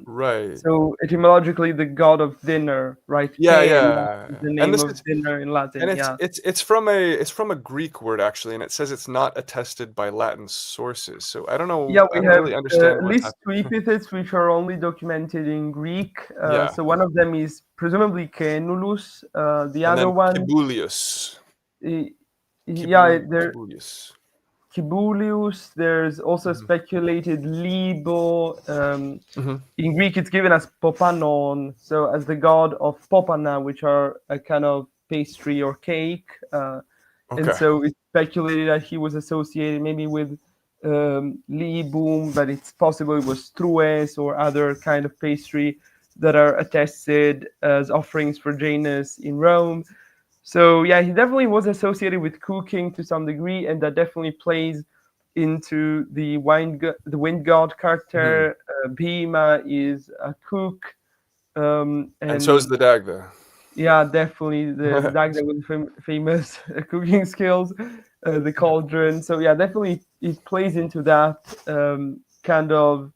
Right. So etymologically, the god of dinner, right? Yeah, Caen yeah. is the And name this of is dinner in Latin. and Yeah. it's from a Greek word actually, and it says it's not attested by Latin sources. So I don't know. Yeah, I we don't have really understand at what's least two happening. epithets which are only documented in Greek. Yeah, So one of them is presumably Caenulus. The and other then one, Kibulius, i- yeah, there Kibulius. Kibulius. There's also Hmm. speculated Libo. Hmm. In Greek, it's given as Popanon, so as the god of Popana, which are a kind of pastry or cake. And Okay. so it's speculated that he was associated maybe with Libum, but it's possible it was Trues or other kind of pastry that are attested as offerings for Janus in Rome. So yeah, he definitely was associated with cooking to some degree, and that definitely plays into the the wind god Hmm. character. Bhima is a cook, And so is and the Dagda. yeah, definitely the Dagda with famous cooking skills, the cauldron. So yeah, definitely it plays into that kind of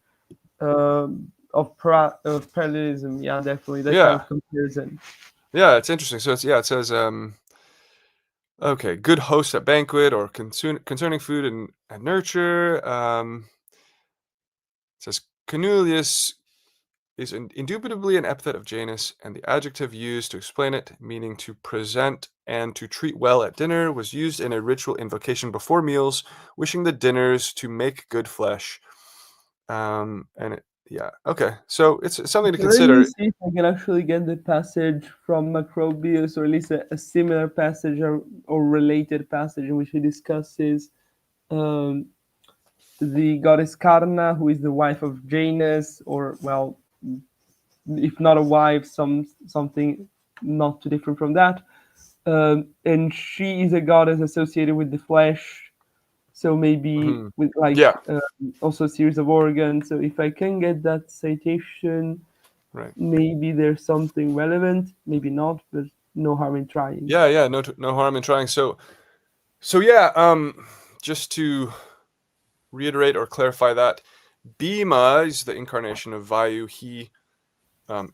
parallelism. Yeah, definitely that kind Yeah, of comparison. yeah. It's interesting. So it says okay, good host at banquet or concerning food and nurture. It says Canulius is indubitably an epithet of Janus, and the adjective used to explain it, meaning to present and to treat well at dinner, was used in a ritual invocation before meals, wishing the dinners to make good flesh. Yeah, okay. So it's something to So let me consider. see if I can actually get the passage from Macrobius, or at least a similar passage or related passage in which he discusses um, the goddess Karna, who is the wife of Janus, or well, if not a wife, something not too different from that. And she is a goddess associated with the flesh, so maybe Mhm. with like Yeah, also a series of organs. So if I can get that citation, right. maybe there's something relevant, maybe not, but no harm in trying. Yeah, no harm in trying. So yeah, just to reiterate or clarify that, Bhima is the incarnation of Vayu.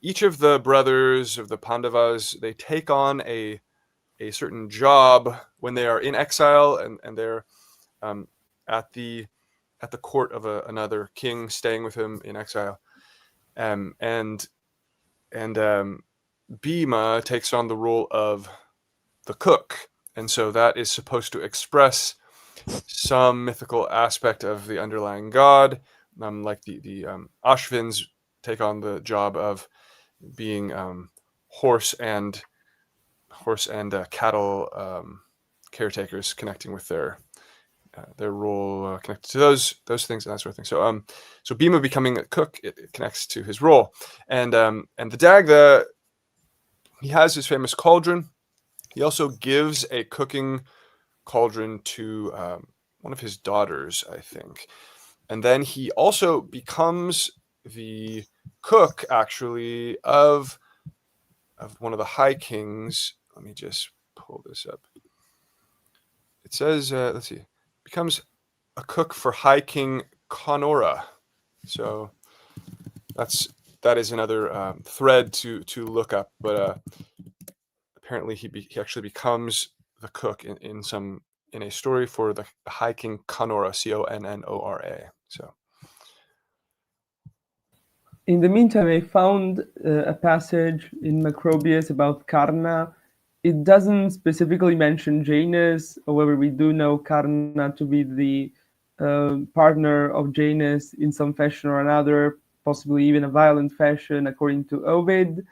Each of the brothers of the Pandavas, they take on a certain job when they are in exile, and they're um, at the court of another king, staying with him in exile. And Bhima takes on the role of the cook, and so that is supposed to express some mythical aspect of the underlying god. Like the Ashvins take on the job of being horse and cattle caretakers, connecting with their role, connected to those things and that sort of thing. So Bhima becoming a cook, it connects to his role, and the Dagda, he has his famous cauldron. He also gives a cooking cauldron to one of his daughters, I think, and then he also becomes the cook, actually, of one of the high kings. Let me just pull this up. It says, let's see, becomes a cook for High King Conora. So that is another thread to look up. But apparently he actually becomes the cook in a story for the High King Conora, Connora. So In the meantime, I found a passage in Macrobius about Karna. It doesn't specifically mention Janus, however, we do know Karna to be the partner of Janus in some fashion or another, possibly even a violent fashion, according to Ovid.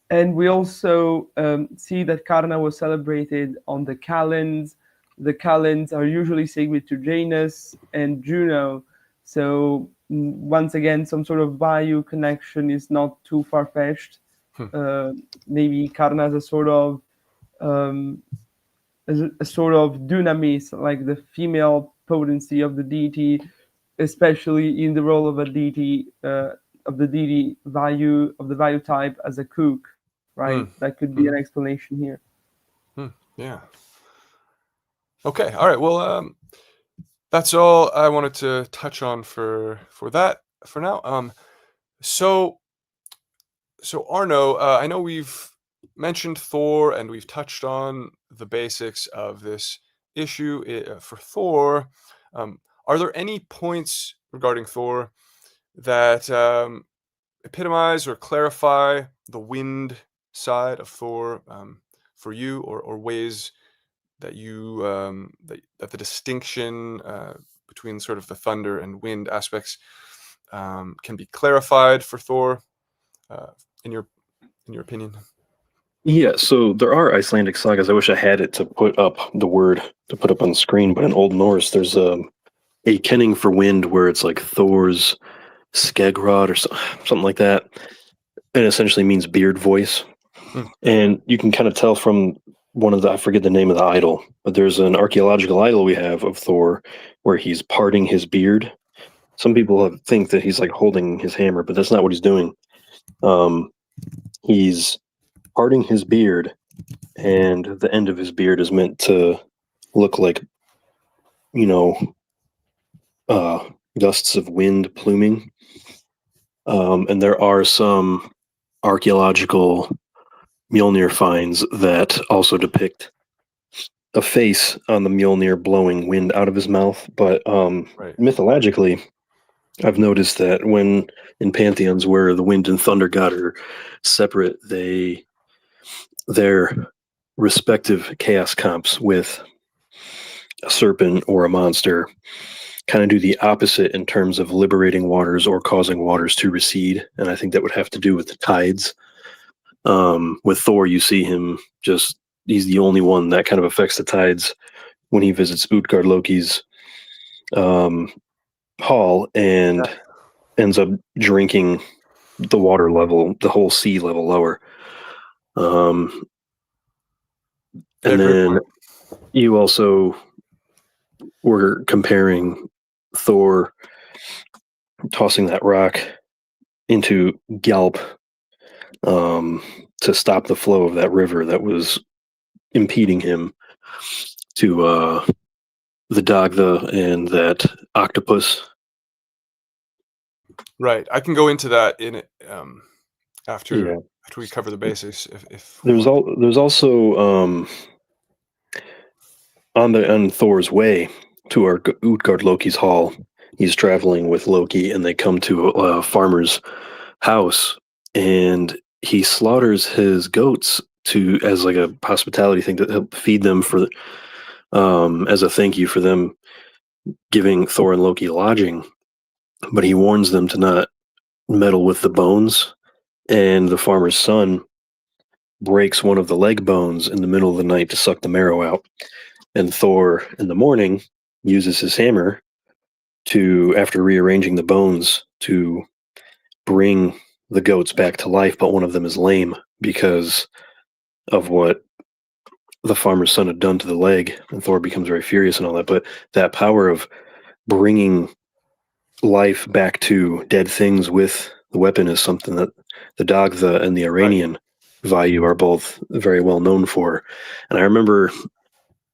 And we also see that Karna was celebrated on the calends. The calends are usually sacred to Janus and Juno. So once again, some sort of Vayu connection is not too far-fetched. Maybe Karna as a sort of dunamis, like the female potency of the deity, especially in the role of a deity of the deity Vayu, of the Vayu type, as a cook, right? That could be an explanation here. Yeah. Okay. All right. Well, that's all I wanted to touch on for that for now. So Arno, I know we've mentioned Thor and we've touched on the basics of this issue for Thor. Are there any points regarding Thor that epitomize or clarify the wind side of Thor for you, or ways that you that the distinction between sort of the thunder and wind aspects can be clarified for Thor, in your opinion? Yeah, so there are Icelandic sagas. I wish I had it to put up the word to put up on the screen, but in Old Norse, there's a kenning for wind where it's like Thor's Skegrod or something like that. It essentially means beard voice. And you can kind of tell from one of the, I forget the name of the idol, but there's an archaeological idol we have of Thor where he's parting his beard. Some people think that he's like holding his hammer, but that's not what he's doing. He's parting his beard, and the end of his beard is meant to look like, you know, gusts of wind pluming. And there are some archaeological Mjolnir finds that also depict a face on the Mjolnir blowing wind out of his mouth. But Right. mythologically, I've noticed that when in pantheons where the wind and thunder god are separate, their respective chaos comps with a serpent or a monster kind of do the opposite in terms of liberating waters or causing waters to recede. And I think that would have to do with the tides. With Thor, you see him he's the only one that kind of affects the tides when he visits Utgard Loki's hall and ends up drinking the water level, the whole sea level lower. And Yeah, great then point. you also were comparing Thor tossing that rock into Galp to stop the flow of that river that was impeding him to the Dagda and that octopus. Right. I can go into that in after Yeah. after we cover the basics if we want. There's also on Thor's way to our Utgard Loki's hall. He's traveling with Loki, and they come to a farmer's house, and he slaughters his goats to as like a hospitality thing to help feed them for as a thank you for them giving Thor and Loki lodging. But he warns them to not meddle with the bones, and the farmer's son breaks one of the leg bones in the middle of the night to suck the marrow out. And Thor, in the morning, uses his hammer to, after rearranging the bones, to bring the goats back to life, but one of them is lame because of what the farmer's son had done to the leg. And Thor becomes very furious and all that. But that power of bringing life back to dead things with the weapon is something that the Dagda and the Iranian Vayu are both very well known for. And I remember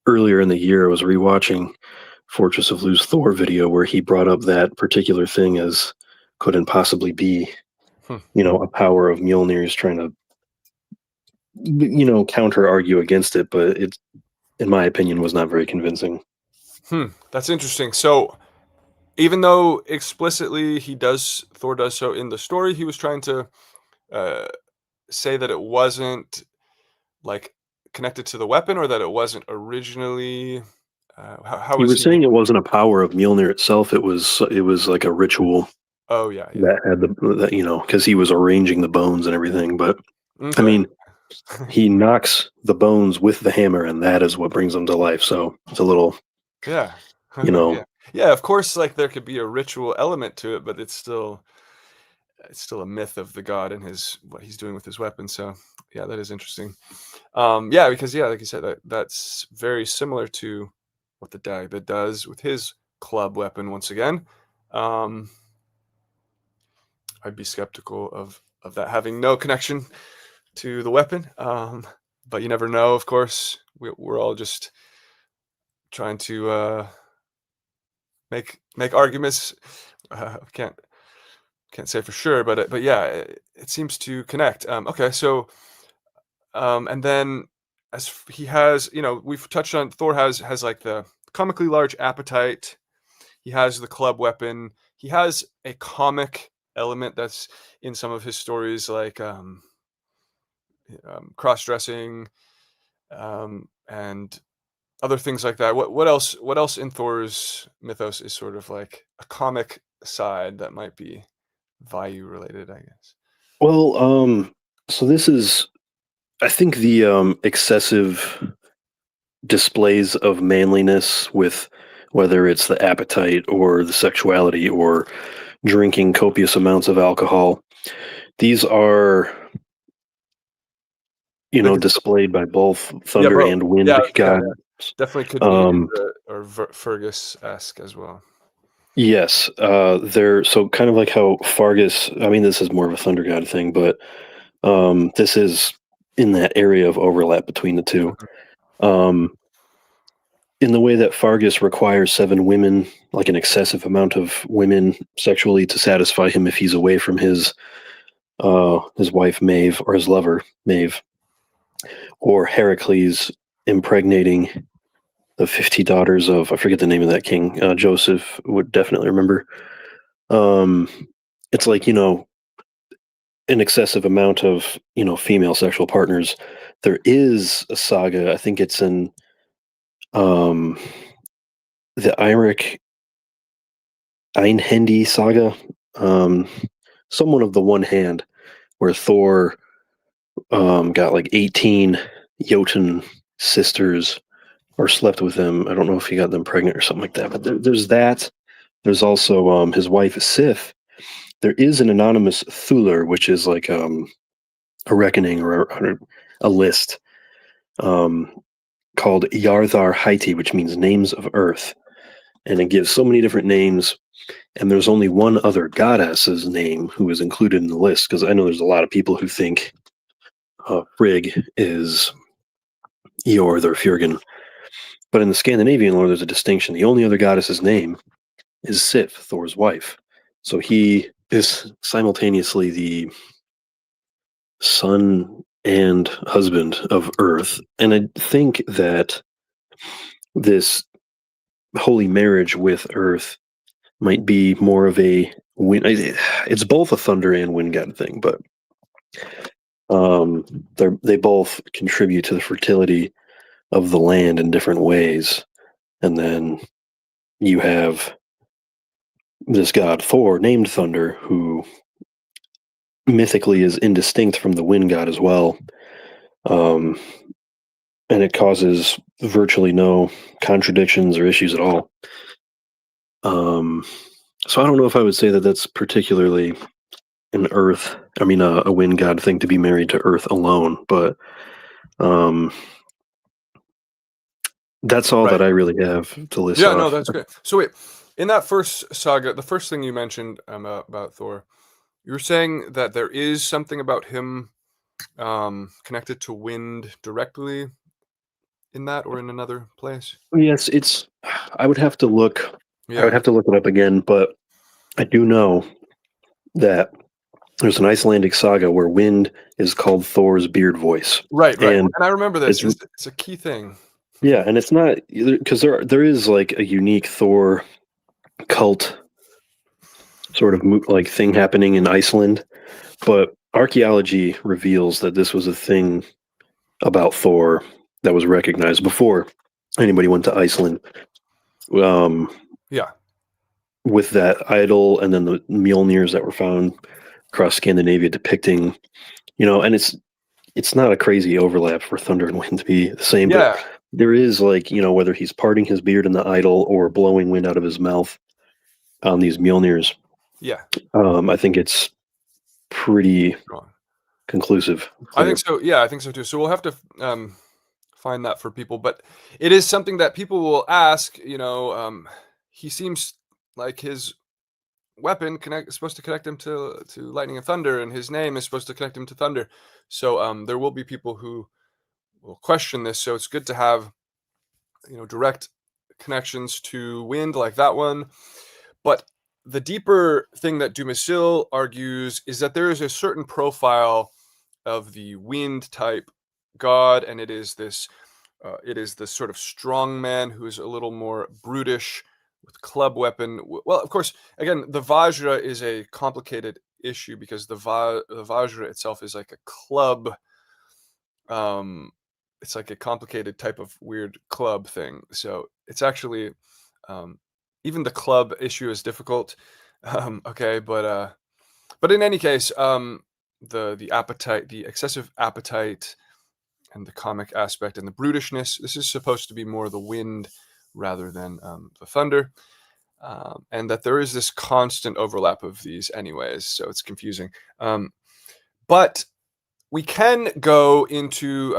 earlier in the year, I was rewatching Fortress of Luz Thor video where he brought up that particular thing as couldn't possibly be, Hmm. a power of Mjolnir's trying to, counter argue against it, but it, in my opinion, was not very convincing. That's interesting. So even though explicitly Thor does so in the story, he was trying to uh, say that it wasn't like connected to the weapon, or that it wasn't originally. How He was was he? saying it wasn't a power of Mjolnir itself; it was like a ritual Oh yeah, yeah. that had because he was arranging the bones and everything. But I Okay. mean, he knocks the bones with the hammer, and that is what brings them to life. So it's a little, Yeah. you know, Yeah. Yeah, of course, like there could be a ritual element to it, but it's still a myth of the god and his what he's doing with his weapon. So yeah, that is interesting. Yeah, because yeah, like you said, that's very similar to what the Dagda does with his club weapon once again. Um, I'd be skeptical of that having no connection to the weapon. But you never know, of course. We're all just trying to make arguments. Can't say for sure, but yeah, it seems to connect. Okay, so and then he has, we've touched on Thor has like the comically large appetite. He has the club weapon. He has a comic element that's in some of his stories, like cross dressing and other things like that. What else? What else in Thor's mythos is sort of like a comic side that might be Vayu related, I guess. well, so this is, I think, the excessive displays of manliness with whether it's the appetite or the sexuality or drinking copious amounts of alcohol. These are, They could, displayed by both yeah, thunder both. and wind Yeah, yeah, gods. definitely could be in Um, the or Fergus esque as well. yes, they're so kind of like how Fargus. I mean, this is more of a thunder god thing, but this is in that area of overlap between the two. Mhm. Um, in the way that Fargus requires 7 women, like an excessive amount of women sexually to satisfy him if he's away from his wife Maeve or his lover Maeve, or Heracles impregnating the 50 daughters of, I forget the name of that king. Joseph would definitely remember. Um, it's like, an excessive amount of, female sexual partners. There is a saga, I think it's in um, the Eirik Einhendi saga, um, someone of the one hand, where Thor got like 18 Jotun sisters or slept with them. I don't know if he got them pregnant or something like that, but there's that. There's also his wife Sif. There is an anonymous Thuler, which is like a reckoning or a list called Yarthar Haiti, which means names of Earth, and it gives so many different names. And there's only one other goddess's name who is included in the list, because I know there's a lot of people who think Frigg is Eorth or Fjörgen. But in the Scandinavian lore, there's a distinction. The only other goddess's name is Sif, Thor's wife. So he is simultaneously the son and husband of Earth. And I think that this holy marriage with Earth might be more of a wind. It's both a thunder and wind god thing, but they both contribute to the fertility of the land in different ways. And then you have this god Thor, named Thunder, who mythically is indistinct from the wind god as well. And it causes virtually no contradictions or issues at all. So I don't know if I would say that that's particularly an a wind god thing to be married to Earth alone, but that's all Right. that I really have to list Yeah, off. no, that's good. So wait, in that first saga, the first thing you mentioned about Thor, you were saying that there is something about him connected to wind directly in that or in another place. Yes, it's. I would have to look. I would Yeah, have to look it up again, but I do know that there's an Icelandic saga where wind is called Thor's beard voice, right. and And I remember this. it's It's a key thing. yeah, and it's not because there is like a unique Thor cult sort of like thing happening in Iceland, but archaeology reveals that this was a thing about Thor that was recognized before anybody went to Iceland. Yeah, With that idol and then the Mjolnirs that were found across Scandinavia depicting, and it's not a crazy overlap for thunder and wind to be the same, but yeah, there is like, whether he's parting his beard in the idol or blowing wind out of his mouth on these Mjolnirs. yeah. I think it's pretty Wrong. conclusive. I Clear. think so. Yeah, I think so too. So we'll have to find that for people, but it is something that people will ask. He seems like his weapon is supposed to connect him to lightning and thunder, and his name is supposed to connect him to thunder. So there will be people who will question this. So it's good to have direct connections to wind like that one. But the deeper thing that Dumisil argues is that there is a certain profile of the wind type god, and it is this sort of strong man who's a little more brutish with club weapon. Well, of course, again, the Vajra is a complicated issue because the Vajra itself is like a club. It's like a complicated type of weird club thing. So it's actually even the club issue is difficult. Okay, but in any case, the appetite, the excessive appetite, and the comic aspect and the brutishness. This is supposed to be more the wind rather than the thunder, and that there is this constant overlap of these, anyways. So it's confusing. But we can go into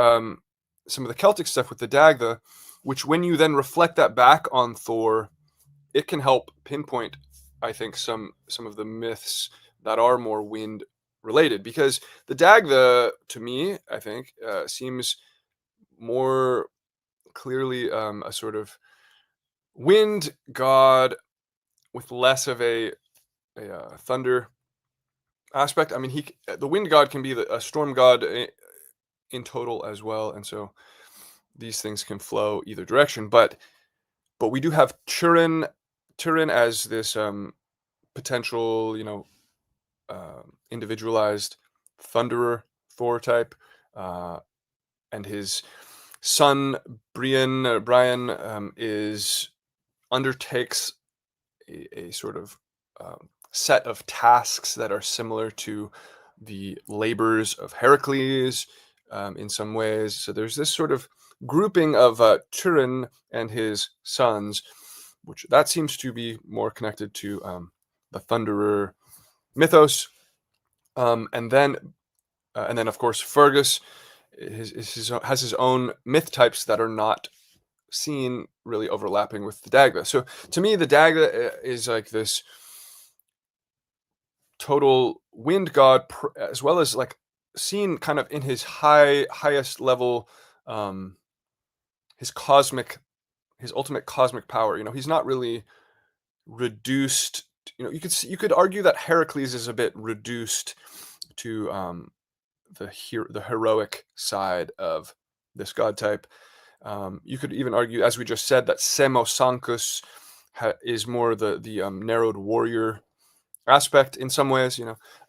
some of the Celtic stuff with the Dagda, which, when you then reflect that back on Thor, it can help pinpoint, I think, some of the myths that are more wind related, because the Dagda, to me, I think, seems more clearly a sort of wind god with less of a thunder aspect. I mean, the wind god can be a storm god in total as well, and so these things can flow either direction. But we do have Turin as this potential, individualized thunderer Thor type, and his son Brian is undertakes a sort of set of tasks that are similar to the labors of Heracles in some ways. So there's this sort of grouping of Turin and his sons which that seems to be more connected to the Thunderer mythos. And then of course Fergus has his own myth types that are not seen really overlapping with the Dagda. So to me, the Dagda is like this total wind god, as well as like seen kind of in his highest level, his ultimate cosmic power. He's not really reduced. You could argue that Heracles is a bit reduced to the heroic side of this god type. You could even argue, as we just said, that Semosancus is more the narrowed warrior aspect in some ways,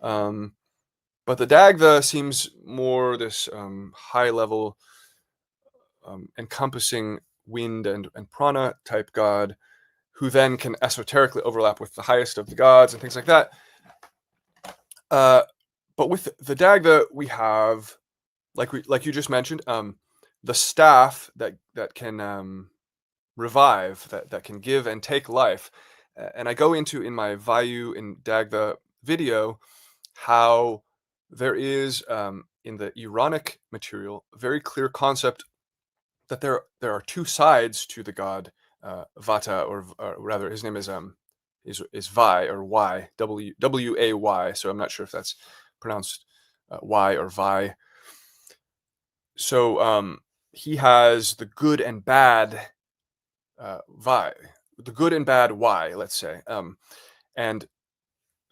but the Dagda seems more this high level, encompassing wind and prana type god, who then can esoterically overlap with the highest of the gods and things like that. But with the Dagda, we have, like you just mentioned, the staff that can revive, that can give and take life. And I go into, in my Vayu in Dagda video, how there is, in the Iranic material, a very clear concept that there are two sides to the god Vata, or rather, his name is Vai, or Y, W-A-Y. So I'm not sure if that's pronounced Y or Vi. So he has the good and bad Vi, the good and bad Y, let's say, and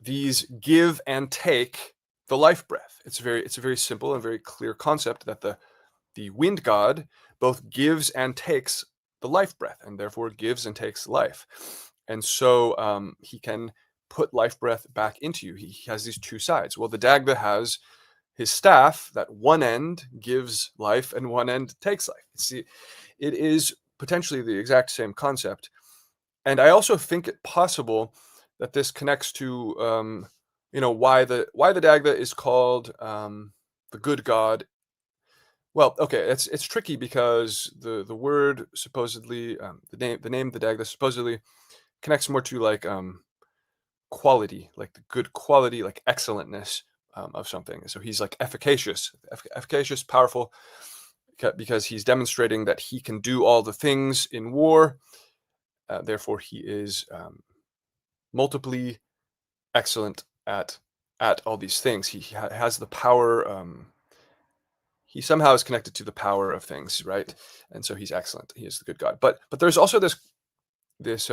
these give and take the life breath. It's a very simple and very clear concept that the wind god both gives and takes the life breath, and therefore gives and takes life. And so he can put life breath back into you. He has these two sides. Well, the Dagda has his staff that one end gives life and one end takes life. See, it is potentially the exact same concept. And I also think it possible that this connects to why the Dagda is called the good god. Well, okay, it's tricky because the word supposedly, the name the Dagda supposedly connects more to like quality, like the good quality, like excellentness of something. So he's like efficacious, powerful, because he's demonstrating that he can do all the things in war. Therefore, he is multiply excellent at all these things. He has the power. He somehow is connected to the power of things, right? And so he's excellent. He is the good god. But there's also this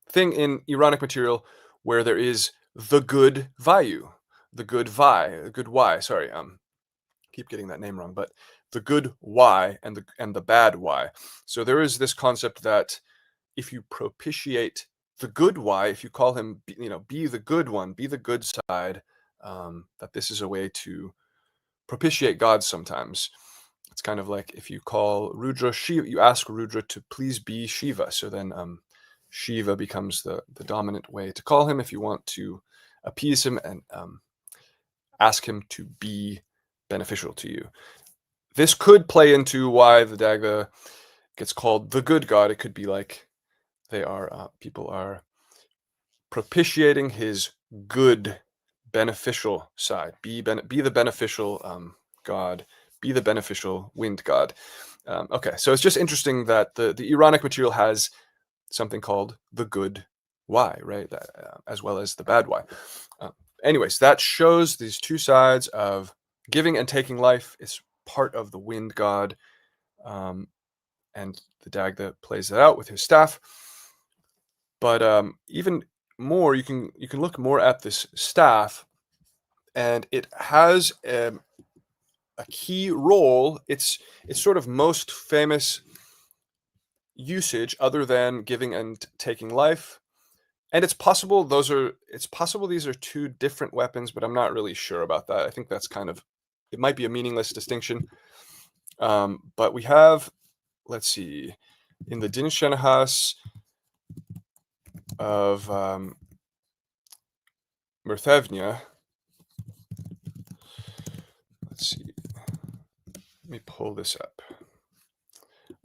thing in Iranic material where there is the good Vayu, the good Y. Sorry, keep getting that name wrong, but the good Y and the bad Y. So there is this concept that if you propitiate the good Y, if you call him, be the good one, be the good side, that this is a way to propitiate gods sometimes. It's kind of like if you call Rudra Shiva, you ask Rudra to please be Shiva. So then Shiva becomes the dominant way to call him if you want to appease him and ask him to be beneficial to you. This could play into why the Dagda gets called the good god. It could be like people are propitiating his good, beneficial side. Be the beneficial god. Be the beneficial wind god. Okay, so it's just interesting that the Iranic material has something called the good Y, right? As well as the bad Y. Anyways, that shows these two sides of giving and taking life. It's part of the wind god, and the Dagda plays that out with his staff. But even more, you can look more at this staff, and it has a key role. It's sort of most famous usage, other than giving and taking life. And it's possible these are two different weapons, but I'm not really sure about that. I think that's it might be a meaningless distinction. But we have, let's see, in the Din Shenahas of Murthevnia. Let's see. Let me pull this up.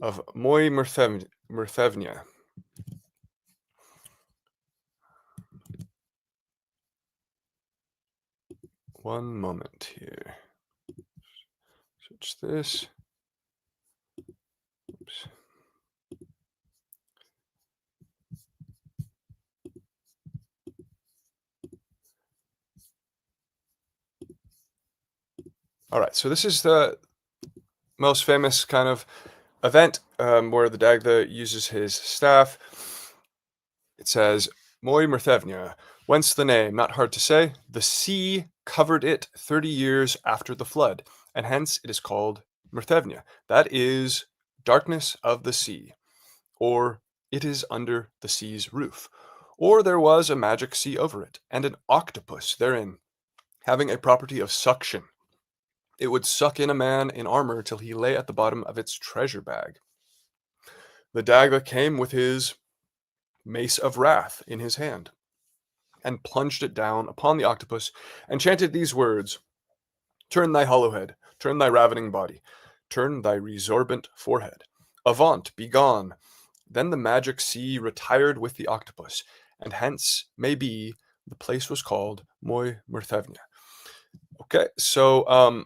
Of Moy Murthevnia. one moment here. Switch this. Oops. All right, so this is the most famous kind of event where the Dagda uses his staff. It says, Moi Myrthevnia, whence the name, not hard to say. The sea covered it 30 years after the flood, and hence it is called Myrthevnia. That is darkness of the sea, or it is under the sea's roof, or there was a magic sea over it, and an octopus therein, having a property of suction. It would suck in a man in armor till he lay at the bottom of its treasure bag. The Dagda came with his mace of wrath in his hand, and plunged it down upon the octopus, and chanted these words: Turn thy hollow head, turn thy ravening body, turn thy resorbent forehead. Avaunt, be gone. Then the magic sea retired with the octopus, and hence, may be, the place was called Moi Myrthevnia. Okay, so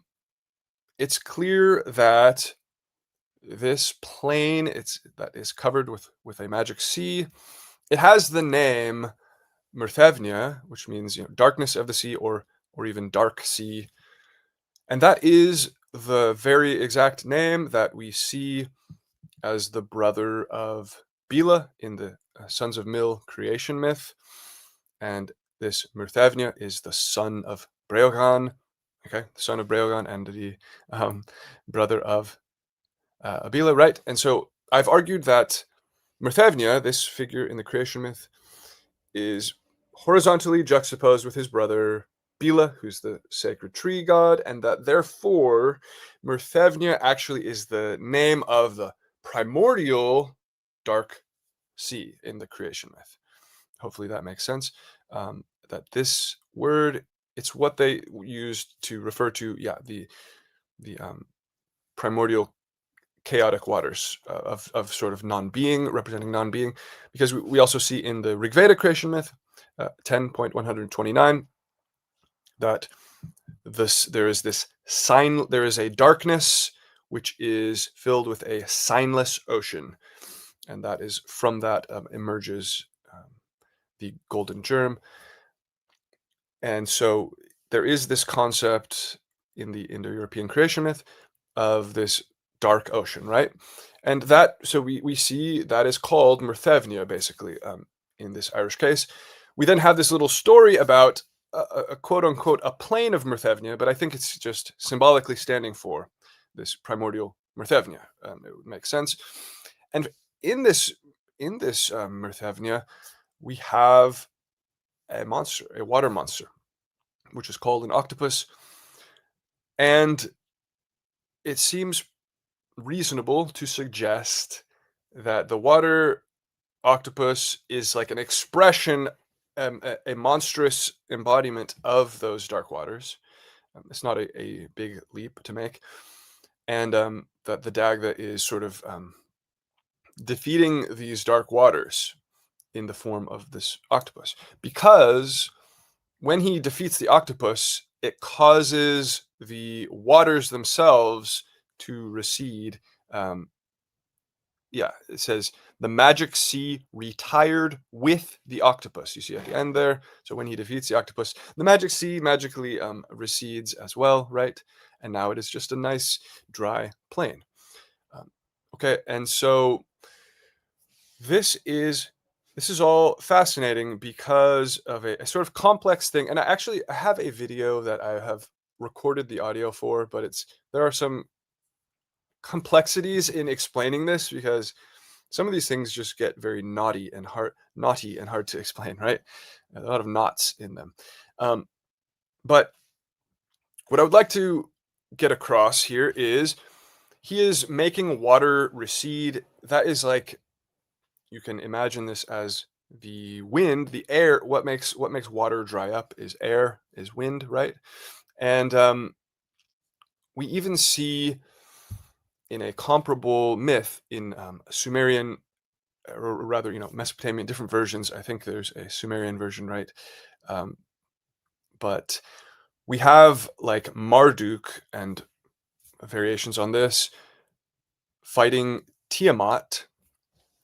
it's clear that this plane that is covered with a magic sea, it has the name Myrthevnia, which means darkness of the sea, or even dark sea, and that is the very exact name that we see as the brother of Bila in the Sons of Mil creation myth, and this Myrthevnia is the son of Breogan, okay, the son of Breogan and the brother of Bila, right? And so I've argued that Myrthevnia, this figure in the creation myth, is horizontally juxtaposed with his brother Bila, who's the sacred tree god, and that therefore Myrthevnia actually is the name of the primordial dark sea in the creation myth. Hopefully that makes sense. That this word, it's what they used to refer to, the primordial chaotic waters of sort of non-being, representing non-being, because we also see in the Rig Veda creation myth, 10.129, that there is a darkness which is filled with a signless ocean, and that is from that emerges the golden germ. And so there is this concept in the Indo-European creation myth of this dark ocean, right? And that, so we see that is called Myrthevnia, basically, in this Irish case. We then have this little story about a quote unquote a plane of Myrthevnia, but I think it's just symbolically standing for this primordial Myrthevnia. It would make sense. And in this Myrthevnia, we have a monster, a water monster, which is called an octopus. And it seems reasonable to suggest that the water octopus is like an expression, a monstrous embodiment of those dark waters. It's not a big leap to make. And that the Dagda is sort of defeating these dark waters in the form of this octopus. Because when he defeats the octopus, it causes the waters themselves to recede. It says the magic sea retired with the octopus. You see at the end there. So when he defeats the octopus, the magic sea magically recedes as well, right? And now it is just a nice dry plain. Okay, and so this is all fascinating because of a sort of complex thing. And I have a video that I have recorded the audio for, but there are some complexities in explaining this because some of these things just get very naughty and hard to explain, right? A lot of knots in them. But what I would like to get across here is he is making water recede. That is like, you can imagine this as the wind, the air. What makes water dry up is air, is wind, right? And we even see in a comparable myth in Sumerian, or rather, Mesopotamian, different versions. I think there's a Sumerian version, right? But we have like Marduk and variations on this fighting Tiamat,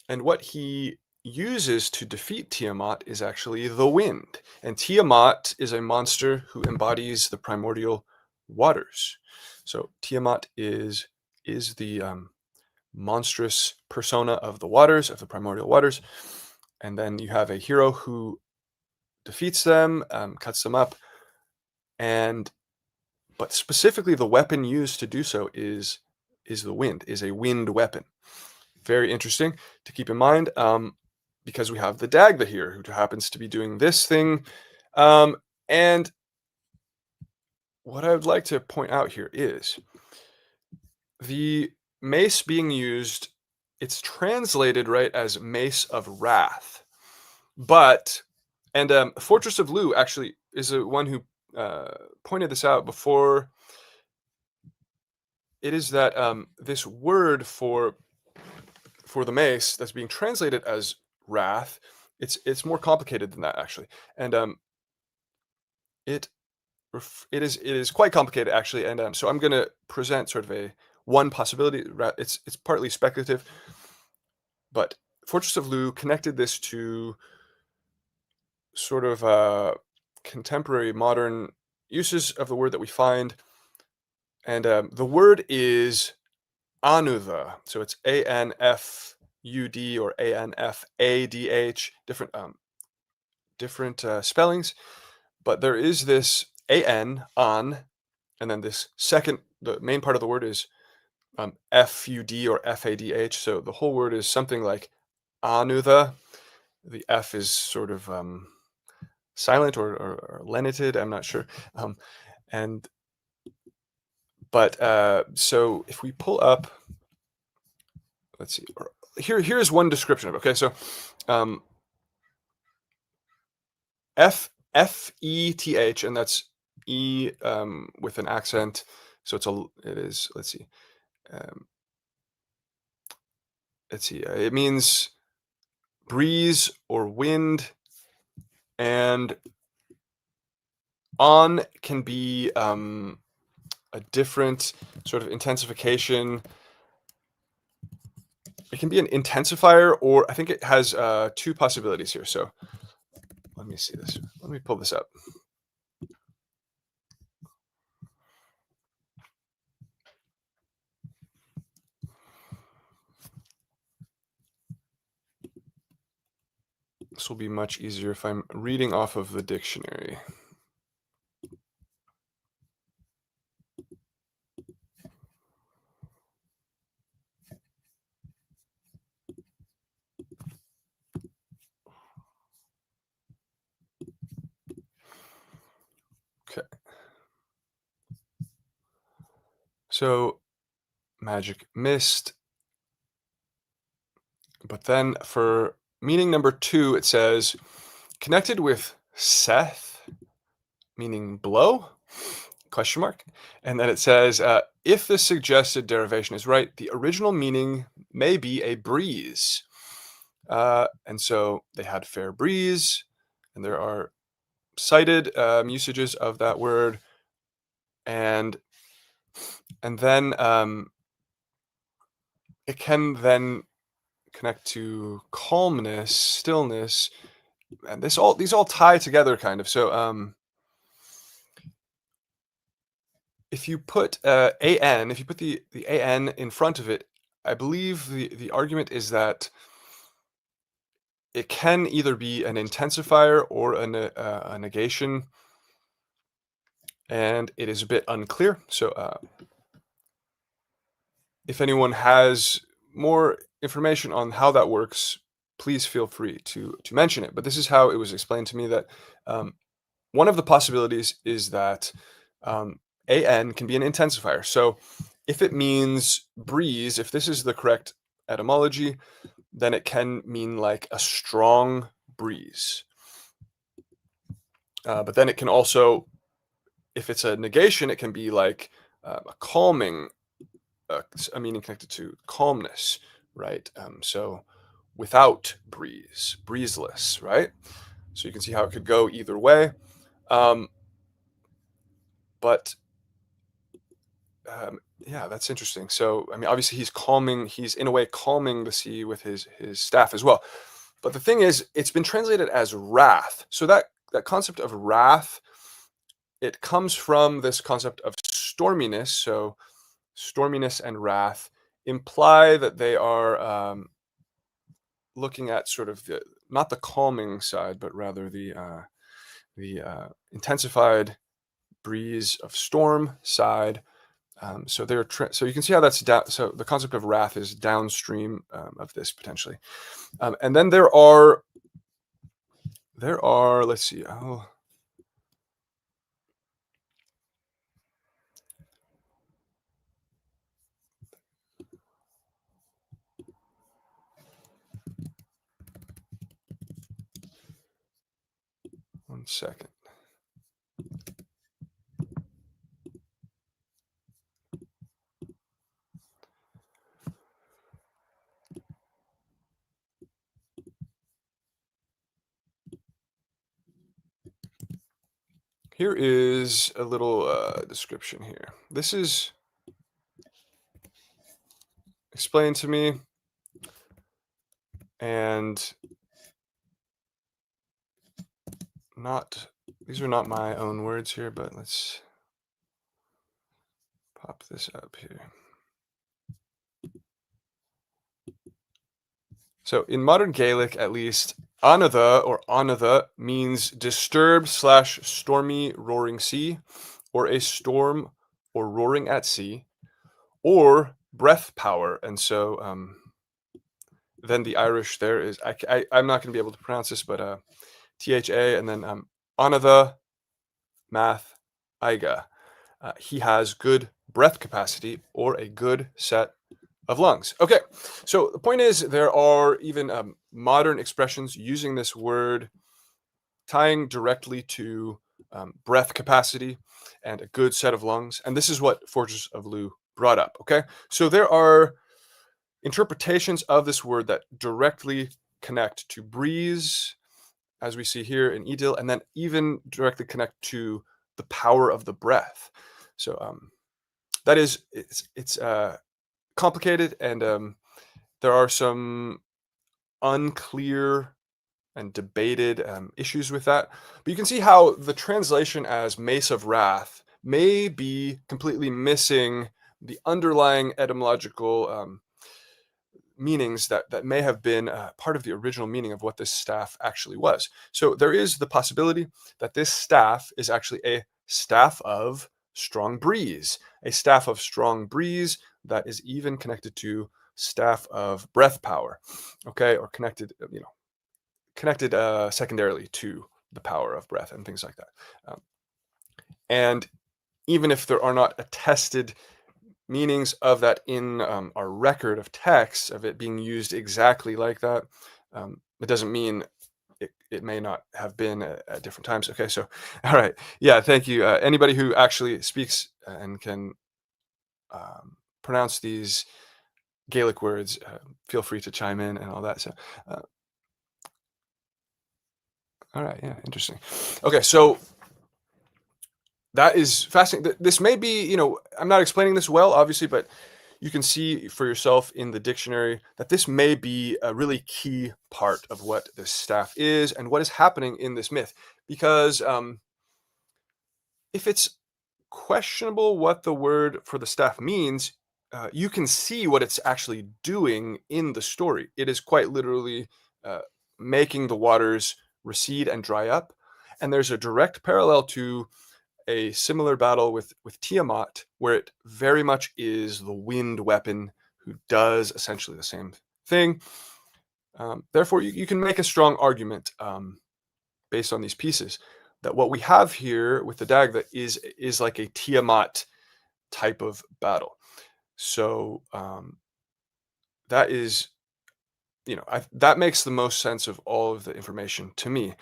and what he uses to defeat Tiamat is actually the wind. And Tiamat is a monster who embodies the primordial waters. So Tiamat is the monstrous persona of the waters, of the primordial waters. And then you have a hero who defeats them, cuts them up, but specifically the weapon used to do so is the wind, is a wind weapon. Very interesting to keep in mind, because we have the Dagda here, who happens to be doing this thing. And what I would like to point out here is the mace being used, it's translated right as Mace of Wrath. But, and Fortress of Lu actually is the one who pointed this out before. It is that this word for the mace that's being translated as wrath, it's more complicated than that actually, and it is quite complicated actually, and so I'm going to present sort of one possibility. It's partly speculative, but Fortress of Lu connected this to sort of contemporary modern uses of the word that we find, and the word is Anudha, so it's ANFUD or ANFADH, different spellings, but there is this an, and then this second, the main part of the word is FUD or FADH, so the whole word is something like Anudha. The F is sort of silent or lenited, I'm not sure, and but so if we pull up, let's see, here's one description of it. Okay, so FETH, and that's E with an accent, so it is, let's see, it means breeze or wind, and on can be a different sort of intensification. It can be an intensifier, or I think it has two possibilities here. So let me see this. Let me pull this up. This will be much easier if I'm reading off of the dictionary. Okay. So magic mist. But then for meaning number 2, it says connected with Seth, meaning blow, question mark. And then it says, if the suggested derivation is right, the original meaning may be a breeze. And so they had fair breeze, and there are cited usages of that word. And then it can then connect to calmness, stillness, and these all tie together kind of. So if you put an, if you put the an in front of it, I believe the argument is that it can either be an intensifier or a negation, and it is a bit unclear. So if anyone has more information on how that works, please feel free to mention it. But this is how it was explained to me, that one of the possibilities is that an can be an intensifier. So if it means breeze, if this is the correct etymology, then it can mean like a strong breeze. But then it can also, if it's a negation, it can be like a calming, a meaning connected to calmness, right? So without breeze, breezeless, right? So you can see how it could go either way. but yeah, that's interesting. So, I mean, obviously he's in a way calming the sea with his staff as well. But the thing is, it's been translated as wrath. So that concept of wrath, it comes from this concept of storminess. So storminess and wrath imply that they are looking at sort of not the calming side, but rather the intensified breeze of storm side. So so you can see how that's down. So the concept of wrath is downstream of this potentially. And then there are let's see. Oh, one second. Here is a little description here. This is explained to me, and these are not my own words here, but let's pop this up here. So in modern Gaelic, at least, anotha or anotha means disturbed / stormy roaring sea, or a storm or roaring at sea, or breath power. And so then the Irish there is, I'm not going to be able to pronounce this, but THA, and then anotha math aiga. He has good breath capacity or a good set of lungs. Okay, so the point is there are even modern expressions using this word, tying directly to breath capacity and a good set of lungs. And this is what Fortress of Lugh brought up. Okay, so there are interpretations of this word that directly connect to breeze, as we see here in Edil, and then even directly connect to the power of the breath. So that is, it's complicated, and there are some unclear and debated issues with that. But you can see how the translation as Mace of Wrath may be completely missing the underlying etymological meanings that may have been part of the original meaning of what this staff actually was. So there is the possibility that this staff is actually a staff of strong breeze, a staff of strong breeze that is even connected to staff of breath power, okay, or connected secondarily to the power of breath and things like that. And even if there are not attested meanings of that in our record of text of it being used exactly like that, it doesn't mean it may not have been at different times. Okay, so all right, yeah, thank you. Anybody who actually speaks and can pronounce these Gaelic words, feel free to chime in and all that. So all right, yeah, interesting. Okay, so that is fascinating. This may be, I'm not explaining this well, obviously, but you can see for yourself in the dictionary that this may be a really key part of what this staff is and what is happening in this myth. Because if it's questionable what the word for the staff means, you can see what it's actually doing in the story. It is quite literally making the waters recede and dry up. And there's a direct parallel to a similar battle with Tiamat, where it very much is the wind weapon who does essentially the same thing. Therefore, you can make a strong argument based on these pieces that what we have here with the Dagda is like a Tiamat type of battle. So that is, that makes the most sense of all of the information to me.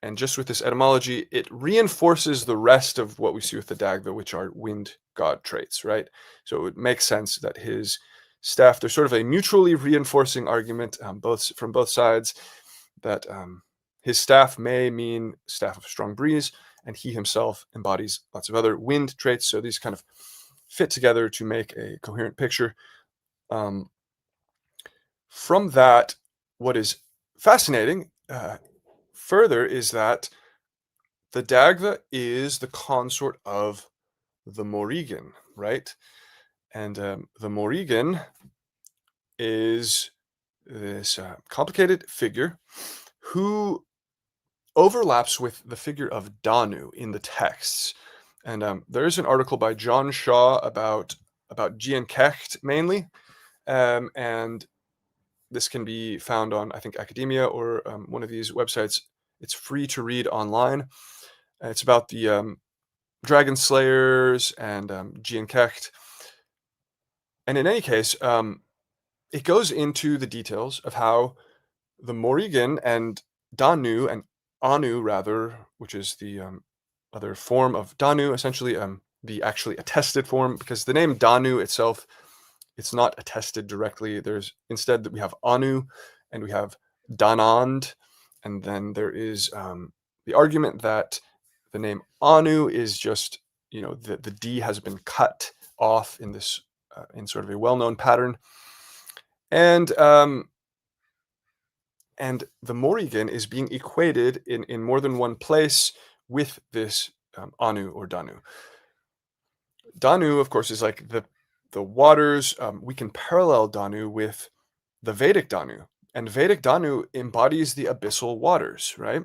And just with this etymology, it reinforces the rest of what we see with the Dagda, which are wind god traits, right? So it would make sense that his staff, there's sort of a mutually reinforcing argument from both sides, that his staff may mean staff of strong breeze, and he himself embodies lots of other wind traits. So these kind of fit together to make a coherent picture. From that, what is fascinating further is that the Dagda is the consort of the Morrigan, right? And the Morrigan is this complicated figure who overlaps with the figure of Danu in the texts. And there is an article by John Shaw about Gian Kecht mainly, and this can be found on, I think, Academia or one of these websites. It's free to read online. It's about the Dragon Slayers and Gian Kecht. And in any case, it goes into the details of how the Morrigan and Danu, and Anu rather, which is the other form of Danu, essentially the actually attested form, because the name Danu itself, it's not attested directly. There's instead that we have Anu and we have Danand, and then there is the argument that the name Anu is just, the D has been cut off in this in sort of a well-known pattern, and the Morrigan is being equated in more than one place with this Anu or Danu. Danu, of course, is like the waters. We can parallel Danu with the Vedic Danu, and Vedic Danu embodies the abyssal waters, right?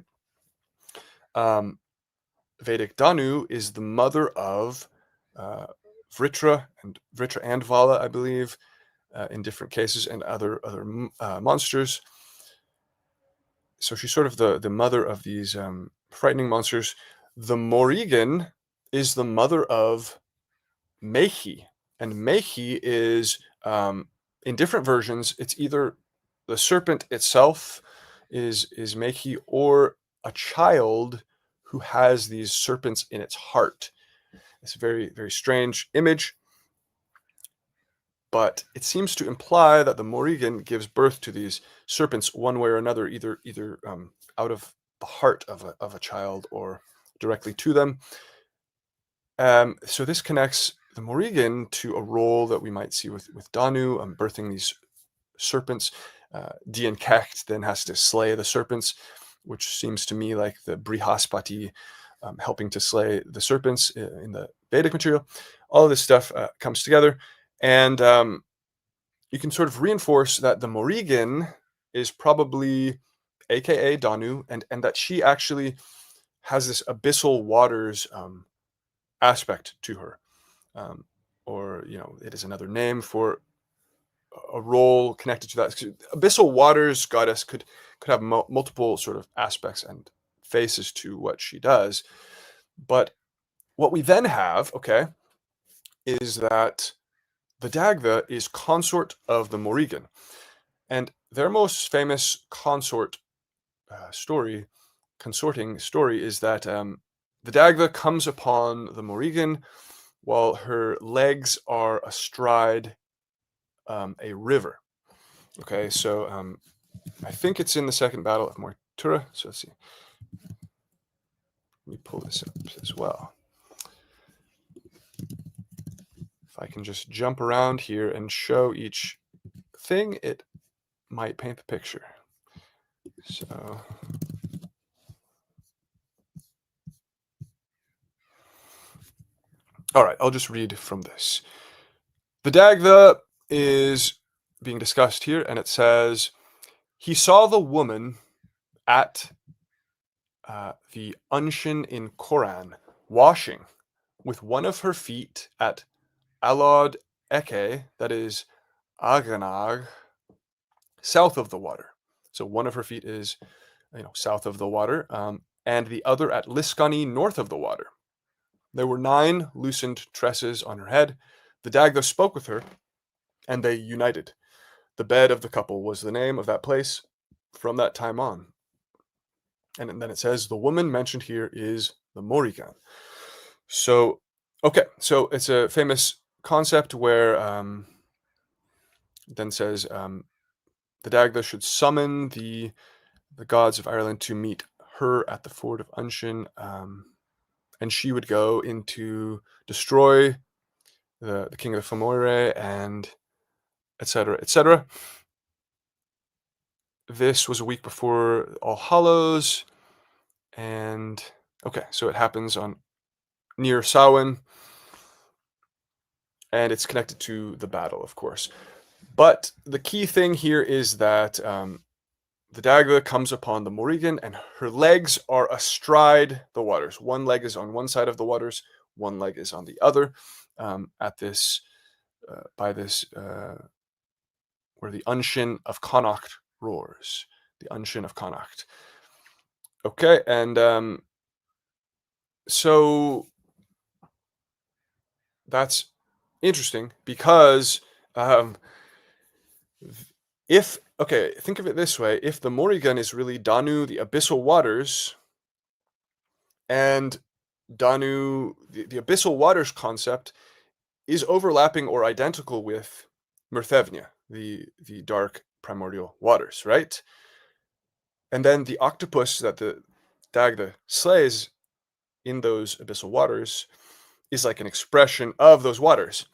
Vedic Danu is the mother of Vritra and Vala, I believe, in different cases, and other monsters. So she's sort of the mother of these frightening monsters. The Morrigan is the mother of Mehi, and Mehi is in different versions. It's either the serpent itself is Mehi, or a child who has these serpents in its heart. It's a very, very strange image, but it seems to imply that the Morrigan gives birth to these serpents one way or another, either out of the heart of a child or directly to them. So this connects the Morrigan to a role that we might see with Danu, birthing these serpents. Dian Kecht then has to slay the serpents, which seems to me like the Brihaspati helping to slay the serpents in the Vedic material. All of this stuff comes together, and you can sort of reinforce that the Morrigan is probably aka Danu, and that she actually has this abyssal waters aspect to her, or it is another name for a role connected to that. Abyssal waters goddess could have multiple sort of aspects and faces to what she does. But what we then have, okay, is that the Dagda is consort of the Morrigan, and their most famous consorting story is that the Dagda comes upon the Morrigan while her legs are astride a river. Okay, so I think it's in the second battle of Moytura. So let's see. Let me pull this up as well. If I can just jump around here and show each thing, it might paint the picture. So all right, I'll just read from this. The Dagda is being discussed here, and it says, he saw the woman at the Unshin in Koran washing with one of her feet at Alod Eke, that is Aganag, south of the water. So one of her feet is south of the water, and the other at Liskani, north of the water. There were 9 loosened tresses on her head. The Dagda spoke with her, and they united. The bed of the couple was the name of that place from that time on. And then it says the woman mentioned here is the Morrigan. So, okay, so it's a famous concept where then says the Dagda should summon the gods of Ireland to meet her at the ford of Unshin. and she would go in to destroy the king of the Fomorre, and etc., etc. This was a week before All Hallows, and okay, so it happens on near Samhain, and it's connected to the battle, of course. But the key thing here is that the Dagda comes upon the Morrigan, and her legs are astride the waters. One leg is on one side of the waters, one leg is on the other. At this, by this, where the Unshin of Connacht roars. The Unshin of Connacht. Okay, and so that's interesting because think of it this way: if the Morrigan is really Danu, the abyssal waters, and Danu, the abyssal waters concept, is overlapping or identical with Myrthevnia, the dark primordial waters, right? And then the octopus that the Dagda slays in those abyssal waters is like an expression of those waters.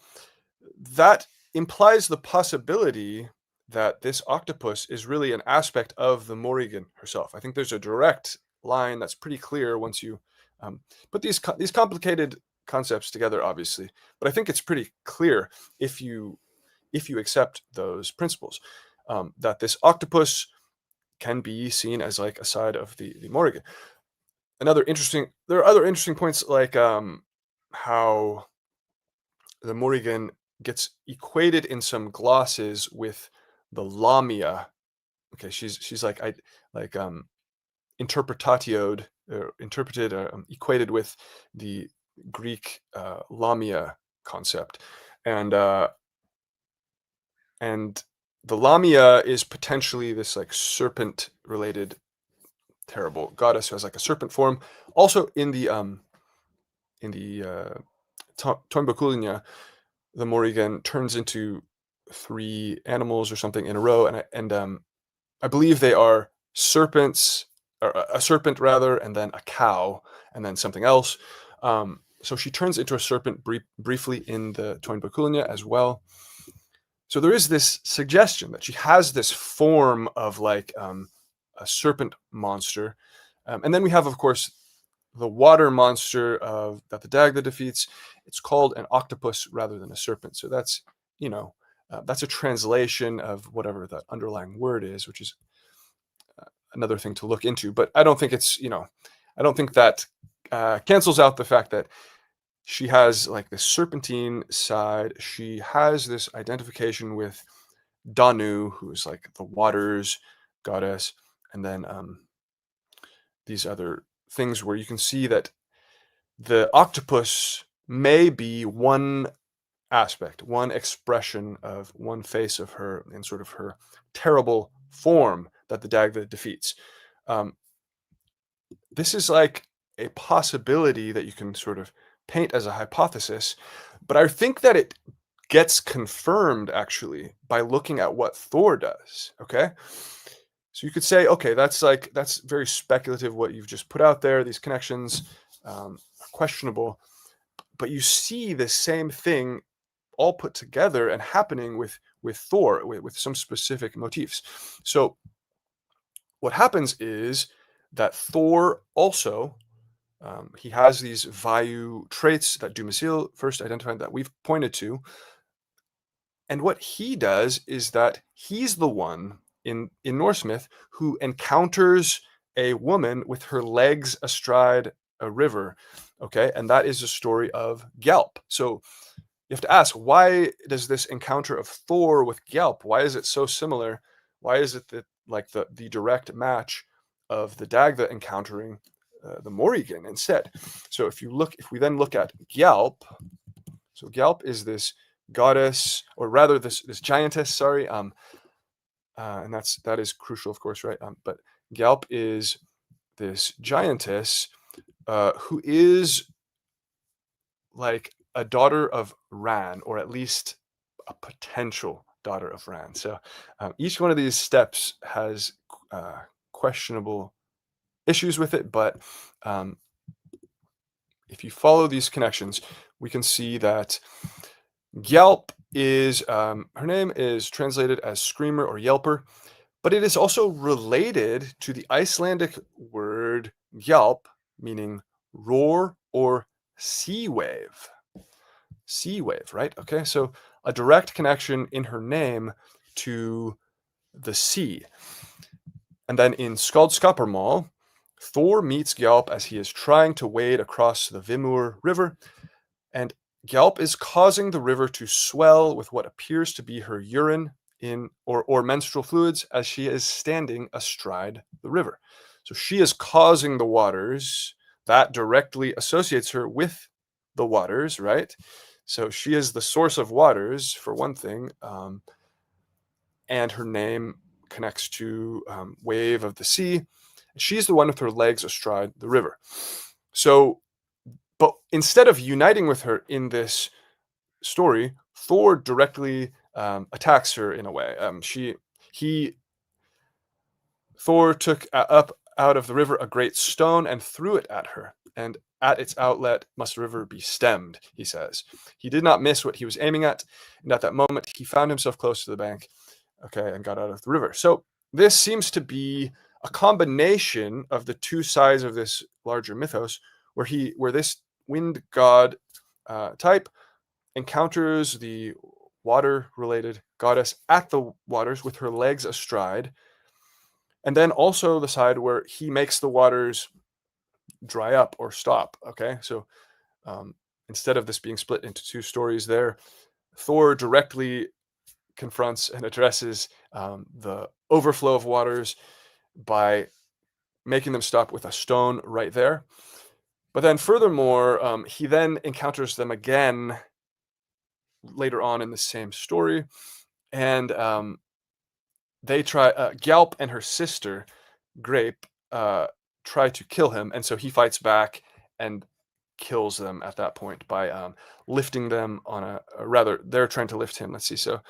That implies the possibility that this octopus is really an aspect of the Morrigan herself. I think there's a direct line that's pretty clear once you put these complicated concepts together, obviously. But I think it's pretty clear if you accept those principles, that this octopus can be seen as like a side of the Morrigan. There are other interesting points, like how the Morrigan gets equated in some glosses with the Lamia. Okay, she's like interpretatioed, interpreted, equated with the Greek Lamia concept, and the Lamia is potentially this like serpent-related terrible goddess who has like a serpent form. Also in the Toynbee, the Morrigan turns into 3 animals or something in a row, and I believe they are serpents, or a serpent rather, and then a cow, and then something else. So she turns into a serpent briefly in the Toynbee as well. So there is this suggestion that she has this form of like a serpent monster, and then we have, of course, the water monster that the Dagda defeats. It's called an octopus rather than a serpent. So that's that's a translation of whatever the underlying word is, which is another thing to look into. But I don't think it's I don't think that cancels out the fact that she has like this serpentine side. She has this identification with Danu, who's like the waters goddess, and then these other things where you can see that the octopus may be one aspect, one expression of one face of her, in sort of her terrible form that the Dagda defeats. This is like a possibility that you can sort of paint as a hypothesis, but I think that it gets confirmed actually by looking at what Thor does. Okay, so you could say, okay, that's very speculative what you've just put out there. These connections are questionable, but you see the same thing all put together and happening with Thor, with some specific motifs. So what happens is that Thor also he has these Vayu traits that Dumasil first identified that we've pointed to. And what he does is that he's the one in Norse myth who encounters a woman with her legs astride a river. Okay, and that is a story of Gelp. So you have to ask, why does this encounter of Thor with Gelp, why is it so similar? Why is it that like the direct match of the Dagda encountering the Morrigan instead? So if we then look at Gelp, so Gelp is this goddess, or rather this giantess, sorry, and that is crucial, of course, right? But Gelp is this giantess who is like a daughter of Ran, or at least a potential daughter of Ran. So each one of these steps has questionable issues with it, but if you follow these connections, we can see that Gyalp is, her name is translated as screamer or yelper, but it is also related to the Icelandic word Gyalp, meaning roar or sea wave. Sea wave, right? Okay, so a direct connection in her name to the sea. And then in Skaldskaparmál, Thor meets Gyalp as he is trying to wade across the Vimur River, and Gyalp is causing the river to swell with what appears to be her urine or menstrual fluids as she is standing astride the river. So she is causing the waters. That directly associates her with the waters, right? So she is the source of waters, for one thing, and her name connects to wave of the sea. She's the one with her legs astride the river. So, but instead of uniting with her in this story, Thor directly attacks her in a way. Thor took up out of the river a great stone and threw it at her, and at its outlet must the river be stemmed, he says. He did not miss what he was aiming at, and at that moment he found himself close to the bank, and got out of the river. So this seems to be a combination of the two sides of this larger mythos, where this wind god type encounters the water-related goddess at the waters with her legs astride, and then also the side where he makes the waters dry up or stop. Okay, so instead of this being split into two stories there, Thor directly confronts and addresses the overflow of waters by making them stop with a stone right there. But then furthermore, he then encounters them again later on in the same story, and they try. Gyalp and her sister Grape try to kill him, and so he fights back and kills them at that point by lifting them on a rather. They're trying to lift him. Let's see. So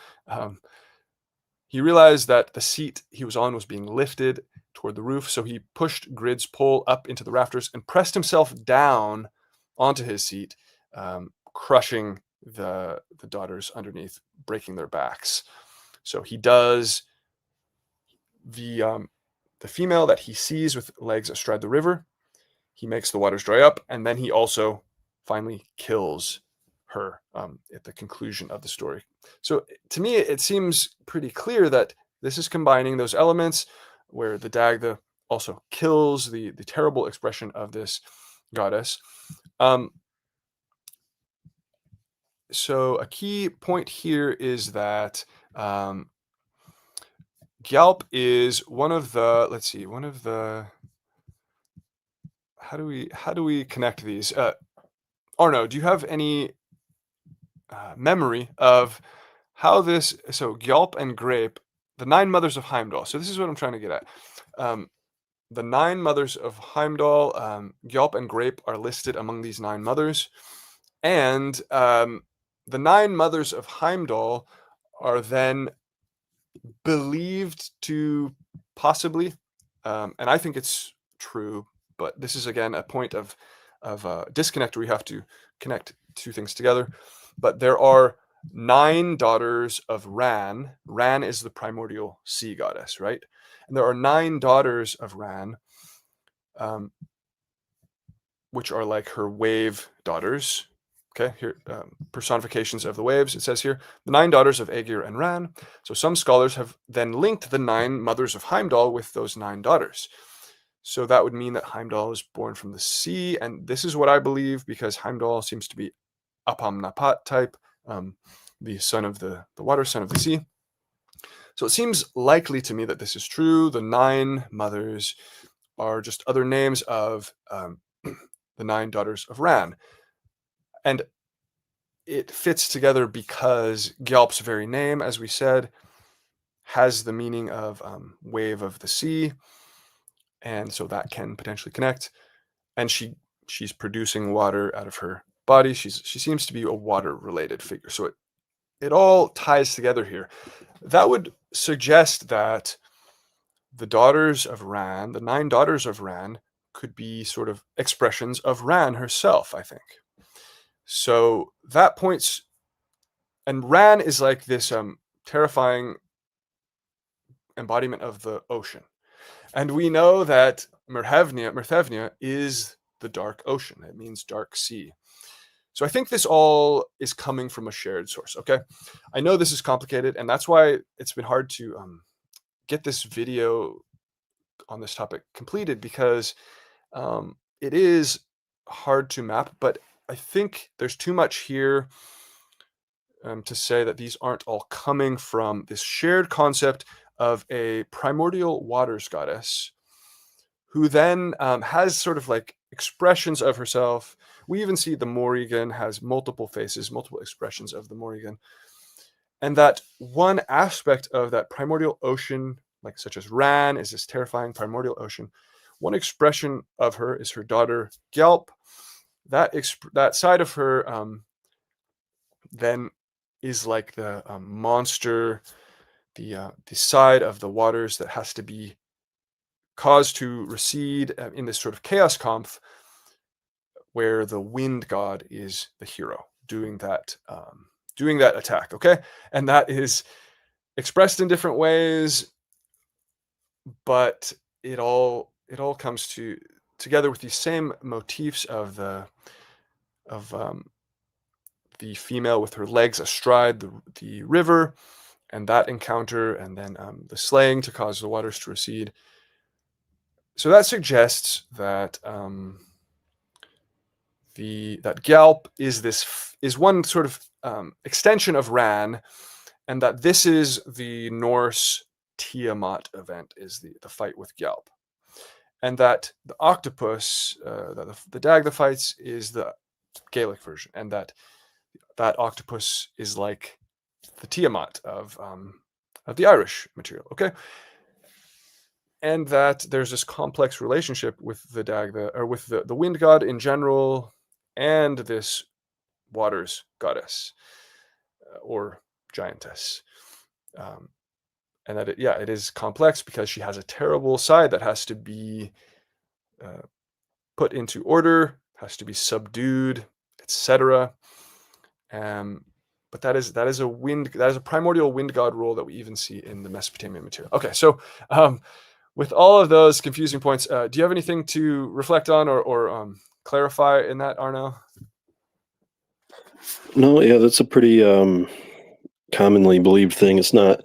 he realized that the seat he was on was being lifted toward the roof, so he pushed Grid's pole up into the rafters and pressed himself down onto his seat, crushing the daughters underneath, breaking their backs. So he does the female that he sees with legs astride the river. He makes the waters dry up, and then he also finally kills her at the conclusion of the story. So to me, it seems pretty clear that this is combining those elements where the Dagda also kills the terrible expression of this goddess. So a key point here is that Gyalp is one of the, how do we connect these? Arno, do you have any memory of how this, so Gyalp and Grape, the 9 mothers of Heimdall. So this is what I'm trying to get at. The 9 mothers of Heimdall, Gyalp and Grape are listed among these 9 mothers. And the 9 mothers of Heimdall are then believed to possibly, and I think it's true, but this is again a point of disconnect where we have to connect two things together. But there are 9 daughters of Ran. Ran is the primordial sea goddess, right? And there are 9 daughters of Ran, which are like her wave daughters. Okay, here, personifications of the waves. It says here, the 9 daughters of Aegir and Ran. So some scholars have then linked the 9 mothers of Heimdall with those 9 daughters. So that would mean that Heimdall is born from the sea. And this is what I believe, because Heimdall seems to be Apam Napat type, the son of the water, son of the sea. So it seems likely to me that this is true. The 9 mothers are just other names of the 9 daughters of Ran. And it fits together because Gyalp's very name, as we said, has the meaning of wave of the sea. And so that can potentially connect. And she's producing water out of her body. She seems to be a water-related figure. So it all ties together here. That would suggest that the daughters of Ran, the 9 daughters of Ran, could be sort of expressions of Ran herself, I think. So that points, and Ran is like this terrifying embodiment of the ocean. And we know that Mirthevnia is the dark ocean. It means dark sea. So I think this all is coming from a shared source, okay? I know this is complicated, and that's why it's been hard to get this video on this topic completed, because it is hard to map, but I think there's too much here to say that these aren't all coming from this shared concept of a primordial waters goddess who then has sort of like expressions of herself. We even see the Morrigan has multiple faces, multiple expressions of the Morrigan. And that one aspect of that primordial ocean, like such as Ran, is this terrifying primordial ocean. One expression of her is her daughter Gyalp. That side of her then is like the monster, the side of the waters that has to be caused to recede in this sort of chaos conf, where the wind god is the hero doing that attack. Okay, and that is expressed in different ways, but it all comes together with these same motifs of the female with her legs astride the river, and that encounter, and then the slaying to cause the waters to recede. So that suggests that that Gyalp is one sort of extension of Ran, and that this is the Norse Tiamat event, is the fight with Gyalp, and that the octopus, the dag that fights, is the Gaelic version, and that octopus is like the Tiamat of the Irish material. Okay. And that there's this complex relationship with the Dagda, or with the wind god in general, and this waters goddess or giantess, and that it is complex because she has a terrible side that has to be put into order, has to be subdued, etc. But that is a primordial wind god role that we even see in the Mesopotamian material. Okay, so with all of those confusing points, do you have anything to reflect on or clarify in that, Arno? No, yeah, that's a pretty commonly believed thing. It's not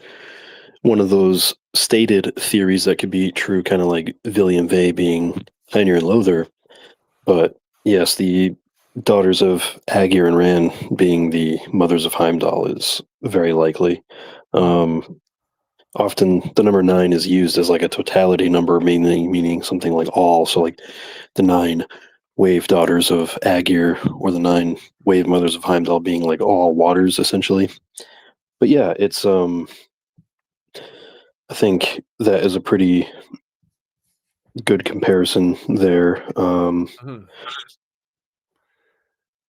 one of those stated theories that could be true, kind of like William Vey being Einir and Lother. But yes, the daughters of Aegir and Ran being the mothers of Heimdall is very likely. Often the number 9 is used as like a totality number, meaning something like all. So like the 9 wave daughters of Aegir, or the 9 wave mothers of Heimdall being like all waters, essentially. But yeah, it's I think that is a pretty good comparison there.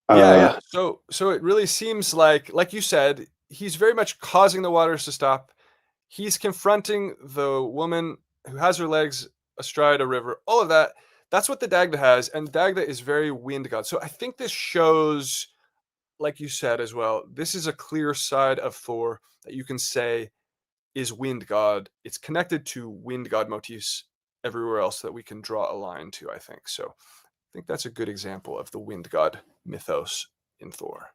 Yeah. So it really seems like you said, he's very much causing the waters to stop. He's confronting the woman who has her legs astride a river. All of that. That's what the Dagda has, and Dagda is very wind god. So I think this shows, like you said as well, this is a clear side of Thor that you can say is wind god. It's connected to wind god motifs everywhere else that we can draw a line to, I think. So I think that's a good example of the wind god mythos in Thor.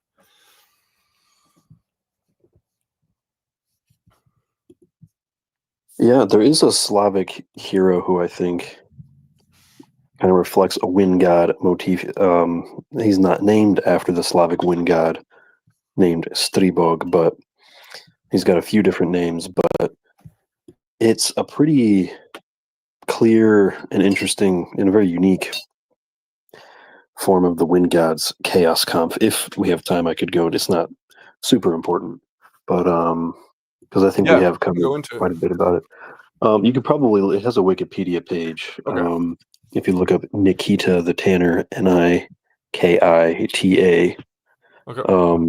Yeah, there is a Slavic hero who I think kind of reflects a wind god motif. He's not named after the Slavic wind god named Stribog, but he's got a few different names. But it's a pretty clear and interesting and a very unique form of the wind god's chaos conf. If we have time, I could go. It's not super important, but because I think we have covered quite a bit about it. You could probably, it has a Wikipedia page. Okay. If you look up Nikita the Tanner, Nikita. Okay.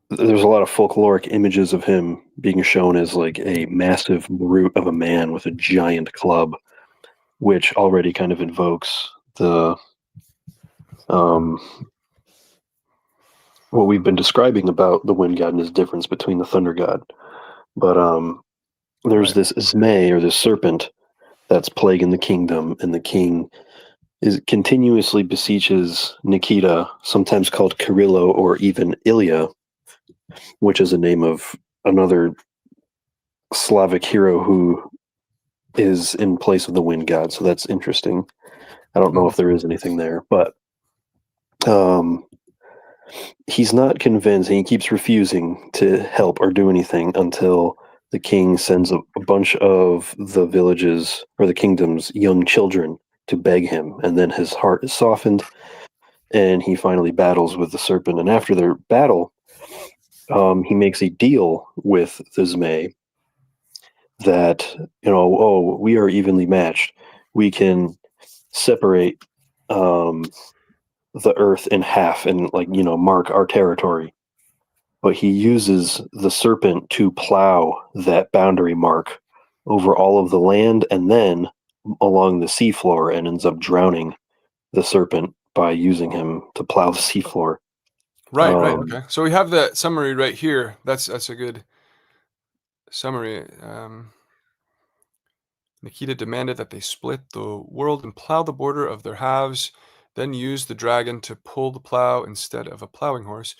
There's a lot of folkloric images of him being shown as like a massive brute of a man with a giant club. which already kind of invokes the what we've been describing about the wind god and his difference between the thunder god. But there's Right. this Zmei, or this serpent, that's plaguing the kingdom, and the king is continuously beseeches Nikita, sometimes called Kirillo or even Ilya, which is a name of another Slavic hero who is in place of the wind god. So that's interesting. I don't know if there is anything there, but he's not convinced, and he keeps refusing to help or do anything until the king sends a bunch of the villages or the kingdom's young children to beg him, and then his heart is softened, and he finally battles with the serpent. And after their battle, he makes a deal with the Zmei that, oh, we are evenly matched. We can separate the earth in half and, mark our territory. But he uses the serpent to plow that boundary mark over all of the land and then along the seafloor, and ends up drowning the serpent by using him to plow the seafloor. Right. Okay. So we have the summary right here. That's a good summary. Nikita demanded that they split the world and plow the border of their halves, then used the dragon to pull the plow instead of a plowing horse.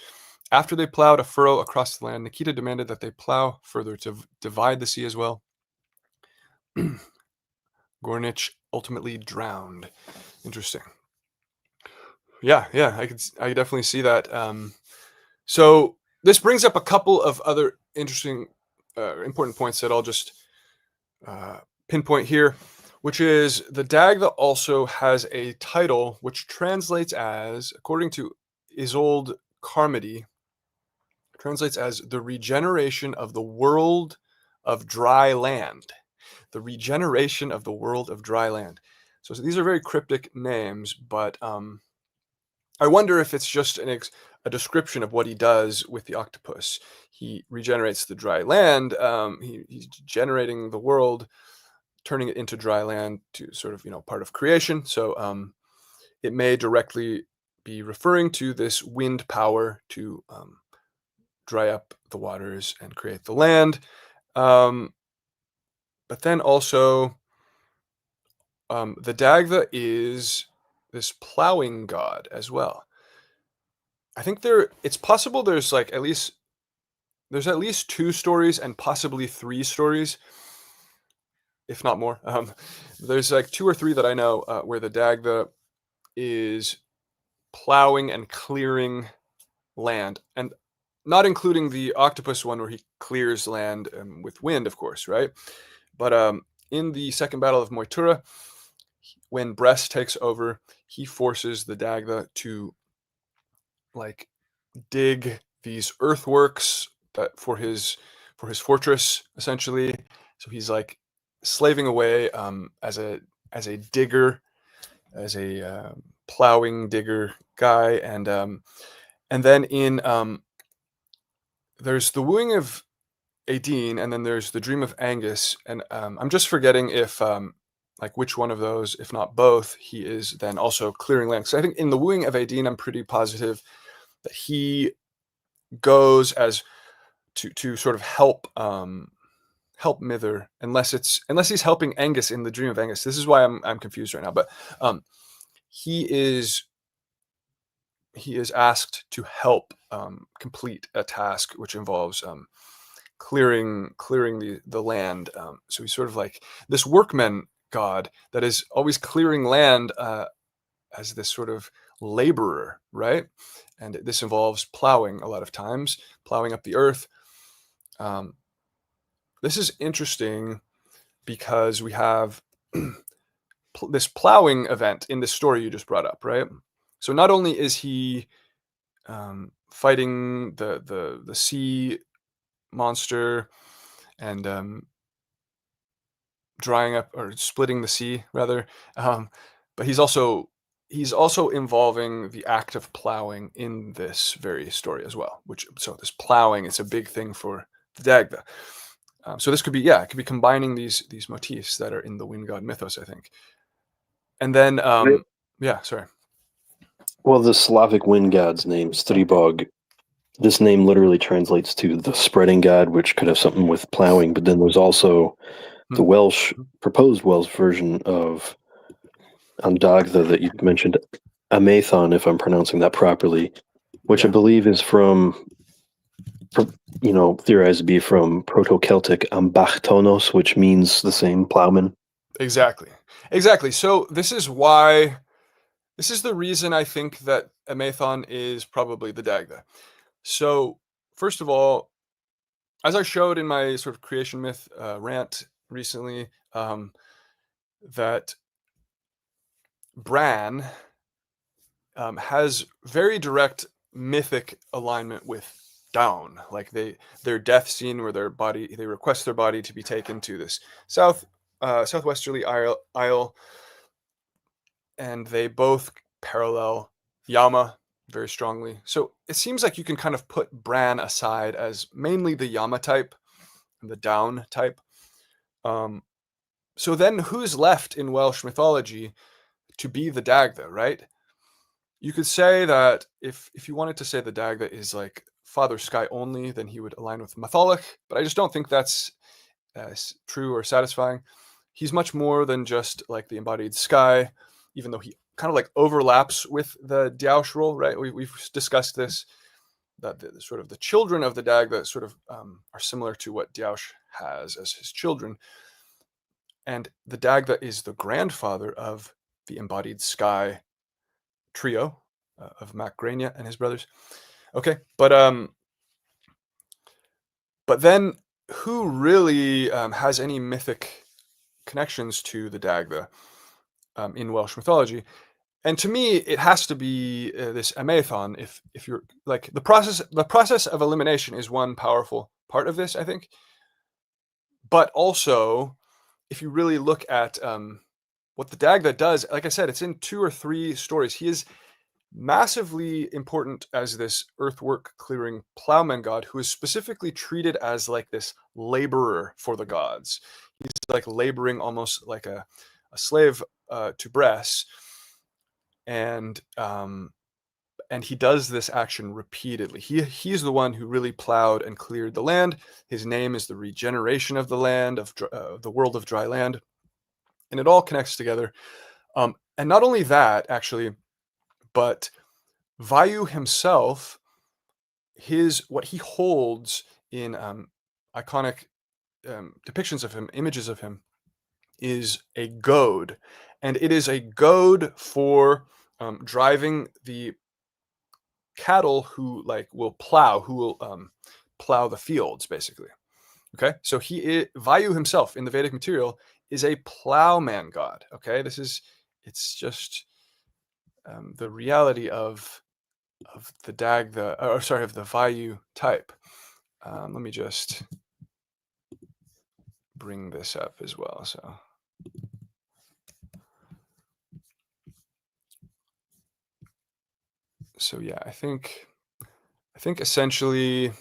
After they plowed a furrow across the land, Nikita demanded that they plow further to divide the sea as well. Gornich ultimately drowned. Interesting. Yeah, I could definitely see that. So this brings up a couple of other interesting, important points that I'll just pinpoint here, which is the Dagda also has a title which translates as, according to Isolde Carmody, translates as the regeneration of the world of dry land. The regeneration of the world of dry land. So these are very cryptic names, but I wonder if it's just a description of what he does with the octopus. He regenerates the dry land. He's generating the world, turning it into dry land to sort of, part of creation. So it may directly be referring to this wind power to dry up the waters and create the land. But then also, the Dagda is this plowing god as well. I think it's possible there's at least 2 stories and possibly 3 stories, if not more. There's 2 or 3 that I know where the Dagda is plowing and clearing land, and not including the octopus one where he clears land with wind, of course, right? But in the second battle of Moytura, when Brest takes over, he forces the Dagda to dig these earthworks that for his fortress, essentially. So he's slaving away as a digger, as a plowing digger guy, and then in there's the wooing of Aideen, and then there's the dream of Angus, and I'm just forgetting if which one of those, if not both, he is then also clearing land. So I think in the wooing of Aideen, I'm pretty positive that he goes as to sort of help Mither, unless he's helping Angus in the dream of Angus. This is why I'm confused right now. But he is asked to help complete a task which involves clearing the land. So he's sort of like this workman god that is always clearing land as this sort of laborer, right? And this involves plowing a lot of times, plowing up the earth. This is interesting because we have this plowing event in this story you just brought up, right? So not only is he fighting the sea monster and drying up or splitting the sea rather, but he's also involving the act of plowing in this very story as well. So this plowing is a big thing for the Dagda. So this could be combining these motifs that are in the wind god mythos, I think. And then, yeah, sorry. Well, the Slavic wind god's name, Stribog, this name literally translates to the spreading god, which could have something with plowing, but then there's also the proposed Welsh version of Andagtha that you mentioned, Amathon, if I'm pronouncing that properly, which I believe is theorized to be from Proto-Celtic Ambachtonos, which means the same plowman. Exactly. So this is the reason I think that Amathon is probably the Dagda. So first of all, as I showed in my sort of creation myth rant recently, that Bran has very direct mythic alignment with Down. Like their death scene where they request their body to be taken to this southwesterly isle, and they both parallel Yama very strongly. So it seems like you can kind of put Bran aside as mainly the Yama type and the Down type. So then who's left in Welsh mythology to be the Dagda, right? You could say that if you wanted to say the Dagda is like Father Sky only, then he would align with Matholic, but I just don't think that's true or satisfying. He's much more than just like the embodied sky, even though he kind of like overlaps with the Diaush role, right? We've discussed this, that the sort of the children of the Dagda sort of are similar to what Diaush has as his children. And the Dagda is the grandfather of the embodied sky trio of Mac Grania and his brothers. Okay, but then who really has any mythic connections to the Dagda in Welsh mythology? And to me, it has to be this Amathon. If you're like the process of elimination is one powerful part of this, I think. But also, if you really look at what the Dagda does, like I said, it's in 2 or 3 stories. He is massively important as this earthwork clearing plowman god who is specifically treated as like this laborer for the gods. He's like laboring almost like a slave to Bress, and he does this action repeatedly. He's the one who really plowed and cleared the land. His name is the regeneration of the land, of the world of dry land, and it all connects together. And not only that, actually, but Vayu himself, what he holds in iconic depictions of him, images of him, is a goad, and it is a goad for driving the cattle who will plow the fields, basically. Okay, so Vayu himself in the Vedic material is a plowman god. Okay, it's just the reality of the of the Vayu type. Let me just bring this up as well. So yeah, I think essentially,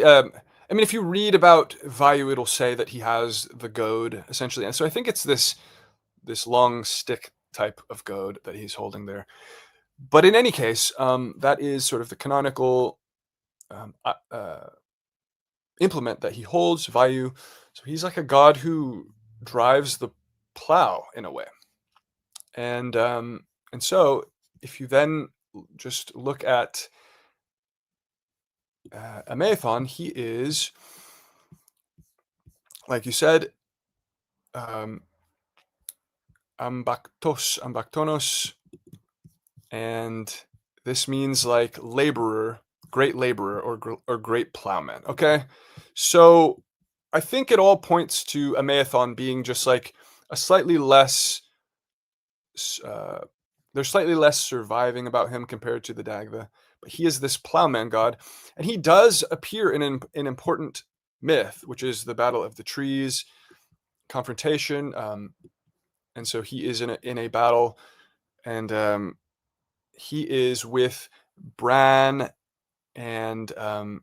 I mean, if you read about Vayu, it'll say that he has the goad essentially, and so I think it's this long stick type of goad that he's holding there. But in any case, that is sort of the canonical implement that he holds, Vayu. So he's like a god who drives the plow in a way. And so if you then just look at Amathon, he is, like you said, ambaktonos, and this means like laborer, great laborer, or great plowman. Okay, so I think it all points to Amathon being just like a slightly less. There's slightly less surviving about him compared to the Dagda, but he is this plowman god, and he does appear in an important myth, which is the Battle of the Trees confrontation. And so he is in a battle, and he is with Bran and oh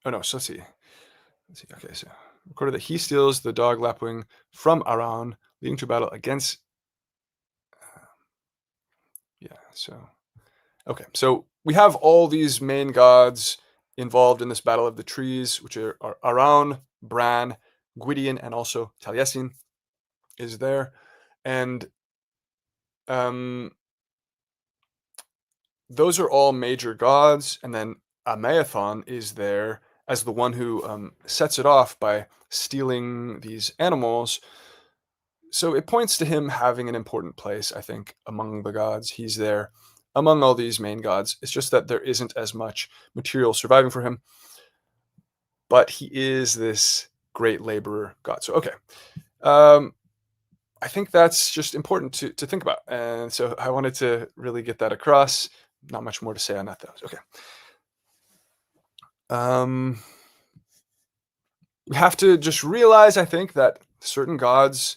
no, so let's see. Okay, so recorded that he steals the dog lapwing from Aran, leading to battle against. So we have all these main gods involved in this battle of the trees, which are Aran, Bran, Gwydion, and also Taliesin is there, and those are all major gods, and then Amaethon is there as the one who sets it off by stealing these animals. So it points to him having an important place, I think, among the gods. He's there among all these main gods. It's just that there isn't as much material surviving for him, but he is this great laborer god. So, okay. I think that's just important to think about. And so I wanted to really get that across. Not much more to say on that, though. Okay. We have to just realize, I think, that certain gods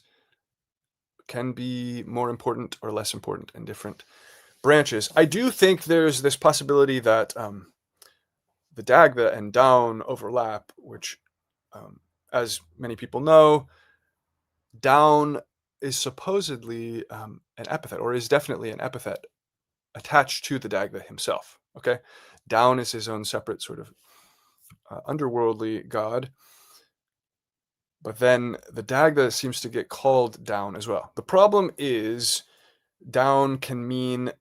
can be more important or less important in different branches. I do think there's this possibility that the Dagda and Down overlap, which, as many people know, Down is supposedly an epithet, or is definitely an epithet attached to the Dagda himself. Okay, Down is his own separate sort of underworldly god, but then the Dagda seems to get called Down as well. The problem is Down can mean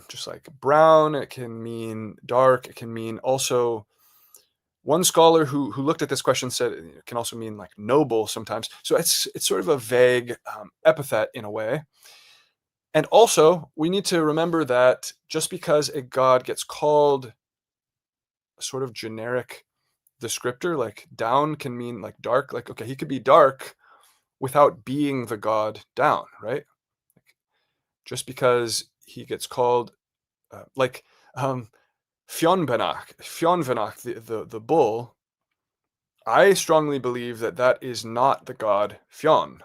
just like brown, it can mean dark, it can mean also. One scholar who looked at this question said it can also mean like noble sometimes. So it's sort of a vague epithet in a way. And also, we need to remember that just because a god gets called a sort of generic descriptor, like Down can mean like dark, like, okay, he could be dark without being the god Down, right? Just because he gets called like Fionvenach, the bull, I strongly believe that is not the god Fionn.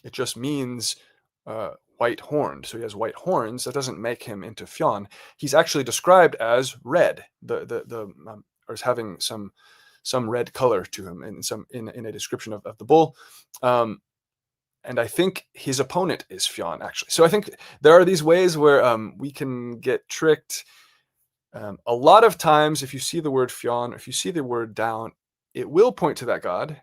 It just means white-horned. So he has white horns. That doesn't make him into Fionn. He's actually described as red, or as having some red color to him in a description of the bull. And I think his opponent is Fionn, actually. So I think there are these ways where we can get tricked. A lot of times, if you see the word Fionn, if you see the word Down, it will point to that god,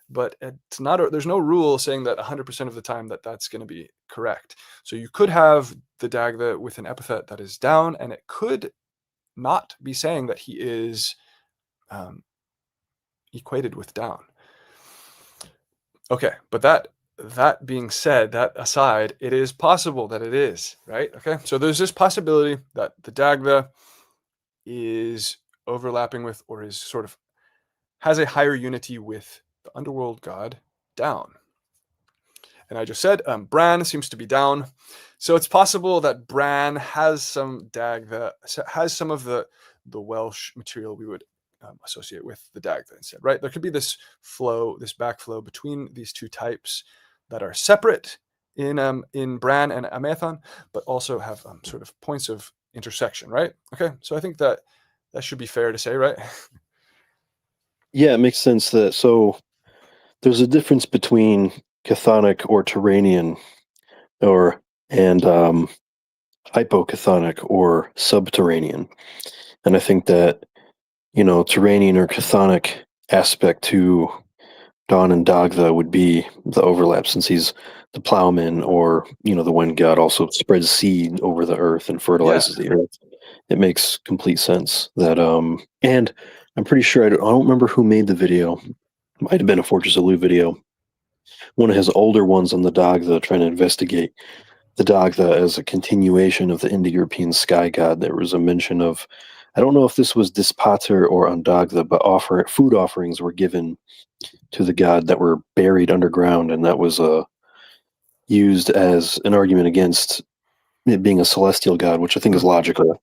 but it's not. There's no rule saying that 100% of the time that's going to be correct. So you could have the Dagda with an epithet that is Down, and it could not be saying that he is equated with Down. Okay, but that being said, that aside, it is possible that it is, right? Okay, so there's this possibility that the Dagda is overlapping with, or is sort of has a higher unity with the underworld god Down. And I just said Bran seems to be Down, so it's possible that Bran has some Dagda, has some of the Welsh material we would associate with the Dagda instead, right? There could be this flow, this backflow between these two types that are separate in Bran and Amaethon, but also have sort of points of intersection, right? Okay, so I think that should be fair to say, right? Yeah, it makes sense that so there's a difference between chthonic or Turanian and hypochthonic or subterranean. And I think that, Turanian or chthonic aspect to Dawn and Dagda would be the overlap, since he's the plowman, or, the one god also spreads seed over the earth and fertilizes the earth. It makes complete sense that, and I'm pretty sure, I don't remember who made the video. Might have been a Fortress of Lu video. One of his older ones on the Dagda, trying to investigate the Dagda as a continuation of the Indo-European sky god. There was a mention of, I don't know if this was Dispater or on Dagda, but food offerings were given to the god that were buried underground, and that was used as an argument against it being a celestial god, which I think is logical.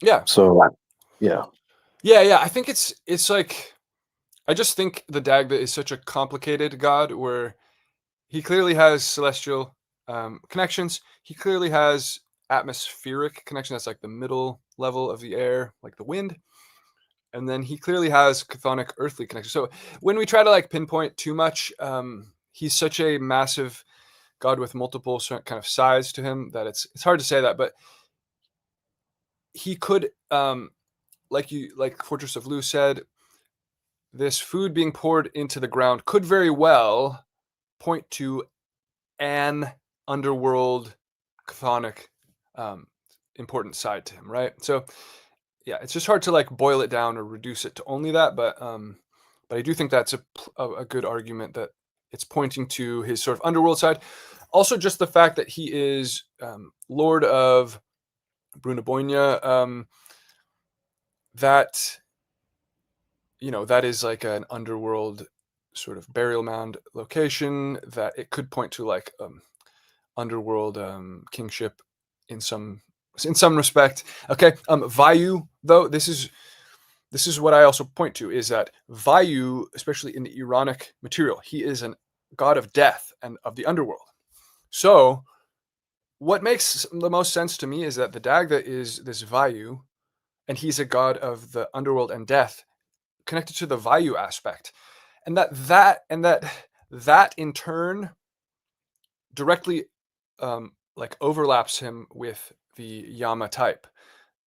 Yeah. So, yeah. Yeah. I think it's like, I just think the Dagda is such a complicated god, where he clearly has celestial connections. He clearly has atmospheric connection. That's like the middle level of the air, like the wind. and then he clearly has chthonic earthly connection. So when we try to like pinpoint too much, he's such a massive god with multiple kind of sides to him that it's hard to say that, but he could, like Fortress of Lu said, this food being poured into the ground could very well point to an underworld chthonic important side to him, right? So yeah, it's just hard to like boil it down or reduce it to only that, but I do think that's a good argument that it's pointing to his sort of underworld side. Also, just the fact that he is Lord of Brunaboynia, that that is like an underworld sort of burial mound location, that it could point to like underworld kingship in some respect. Okay, Vayu, though, this is what I also point to, is that Vayu, especially in the Iranic material, he is a god of death and of the underworld. So what makes the most sense to me is that the Dagda is this Vayu, and he's a god of the underworld and death, connected to the Vayu aspect, and that in turn directly like overlaps him with the Yama type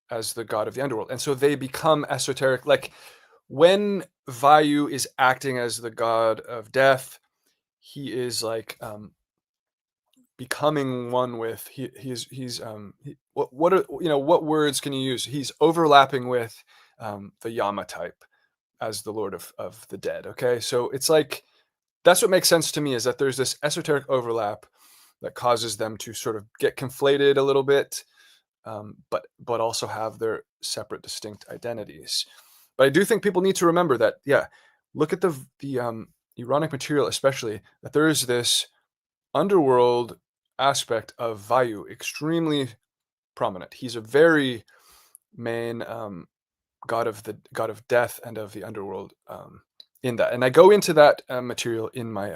as the god of the underworld, and so they become esoteric. Like when Vayu is acting as the god of death, he is like becoming one with what words can you use? He's overlapping with the Yama type as the lord of the dead. Okay, so it's like that's what makes sense to me, is that there's this esoteric overlap that causes them to sort of get conflated a little bit, but also have their separate, distinct identities. But I do think people need to remember that, yeah, look at the Iranic material, especially, that there is this underworld aspect of Vayu extremely prominent. He's a very main god of death and of the underworld in that. And I go into that material in my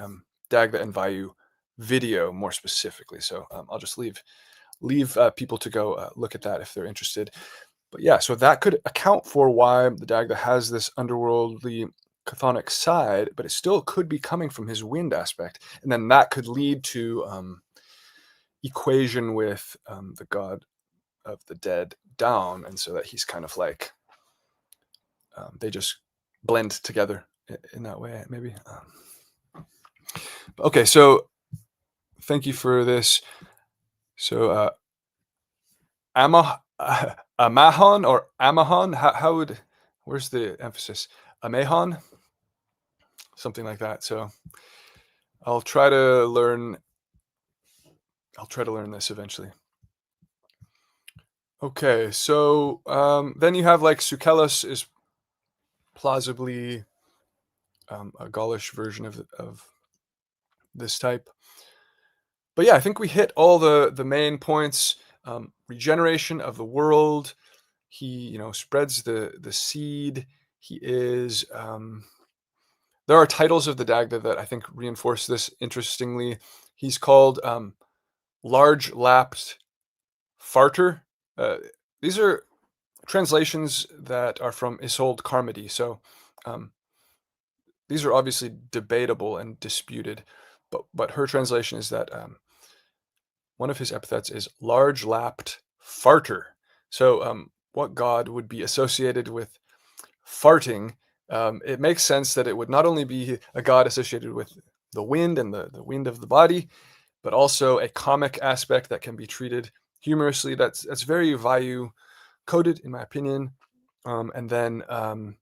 Dagda and Vayu video more specifically. So I'll just leave people to go look at that if they're interested. But yeah, so that could account for why the Dagda has this underworldly chthonic side, but it still could be coming from his wind aspect, and then that could lead to equation with the god of the dead down, and so that he's kind of like they just blend together in that way, maybe. Okay, so thank you for this. So Amahon or Amahon, how would, where's the emphasis? Amahon, something like that. So I'll try to learn this eventually. Okay, so then you have like Sukelos is plausibly a Gaulish version of this type. But yeah, I think we hit all the main points. Regeneration of the world. He, spreads the seed. He is. There are titles of the Dagda that I think reinforce this interestingly. He's called large lapped farter. These are translations that are from Isolde Carmody. So these are obviously debatable and disputed, but her translation is that one of his epithets is large lapped farter. So what god would be associated with farting? It makes sense that it would not only be a god associated with the wind and the wind of the body, but also a comic aspect that can be treated humorously. That's very Vayu coded, in my opinion. And then the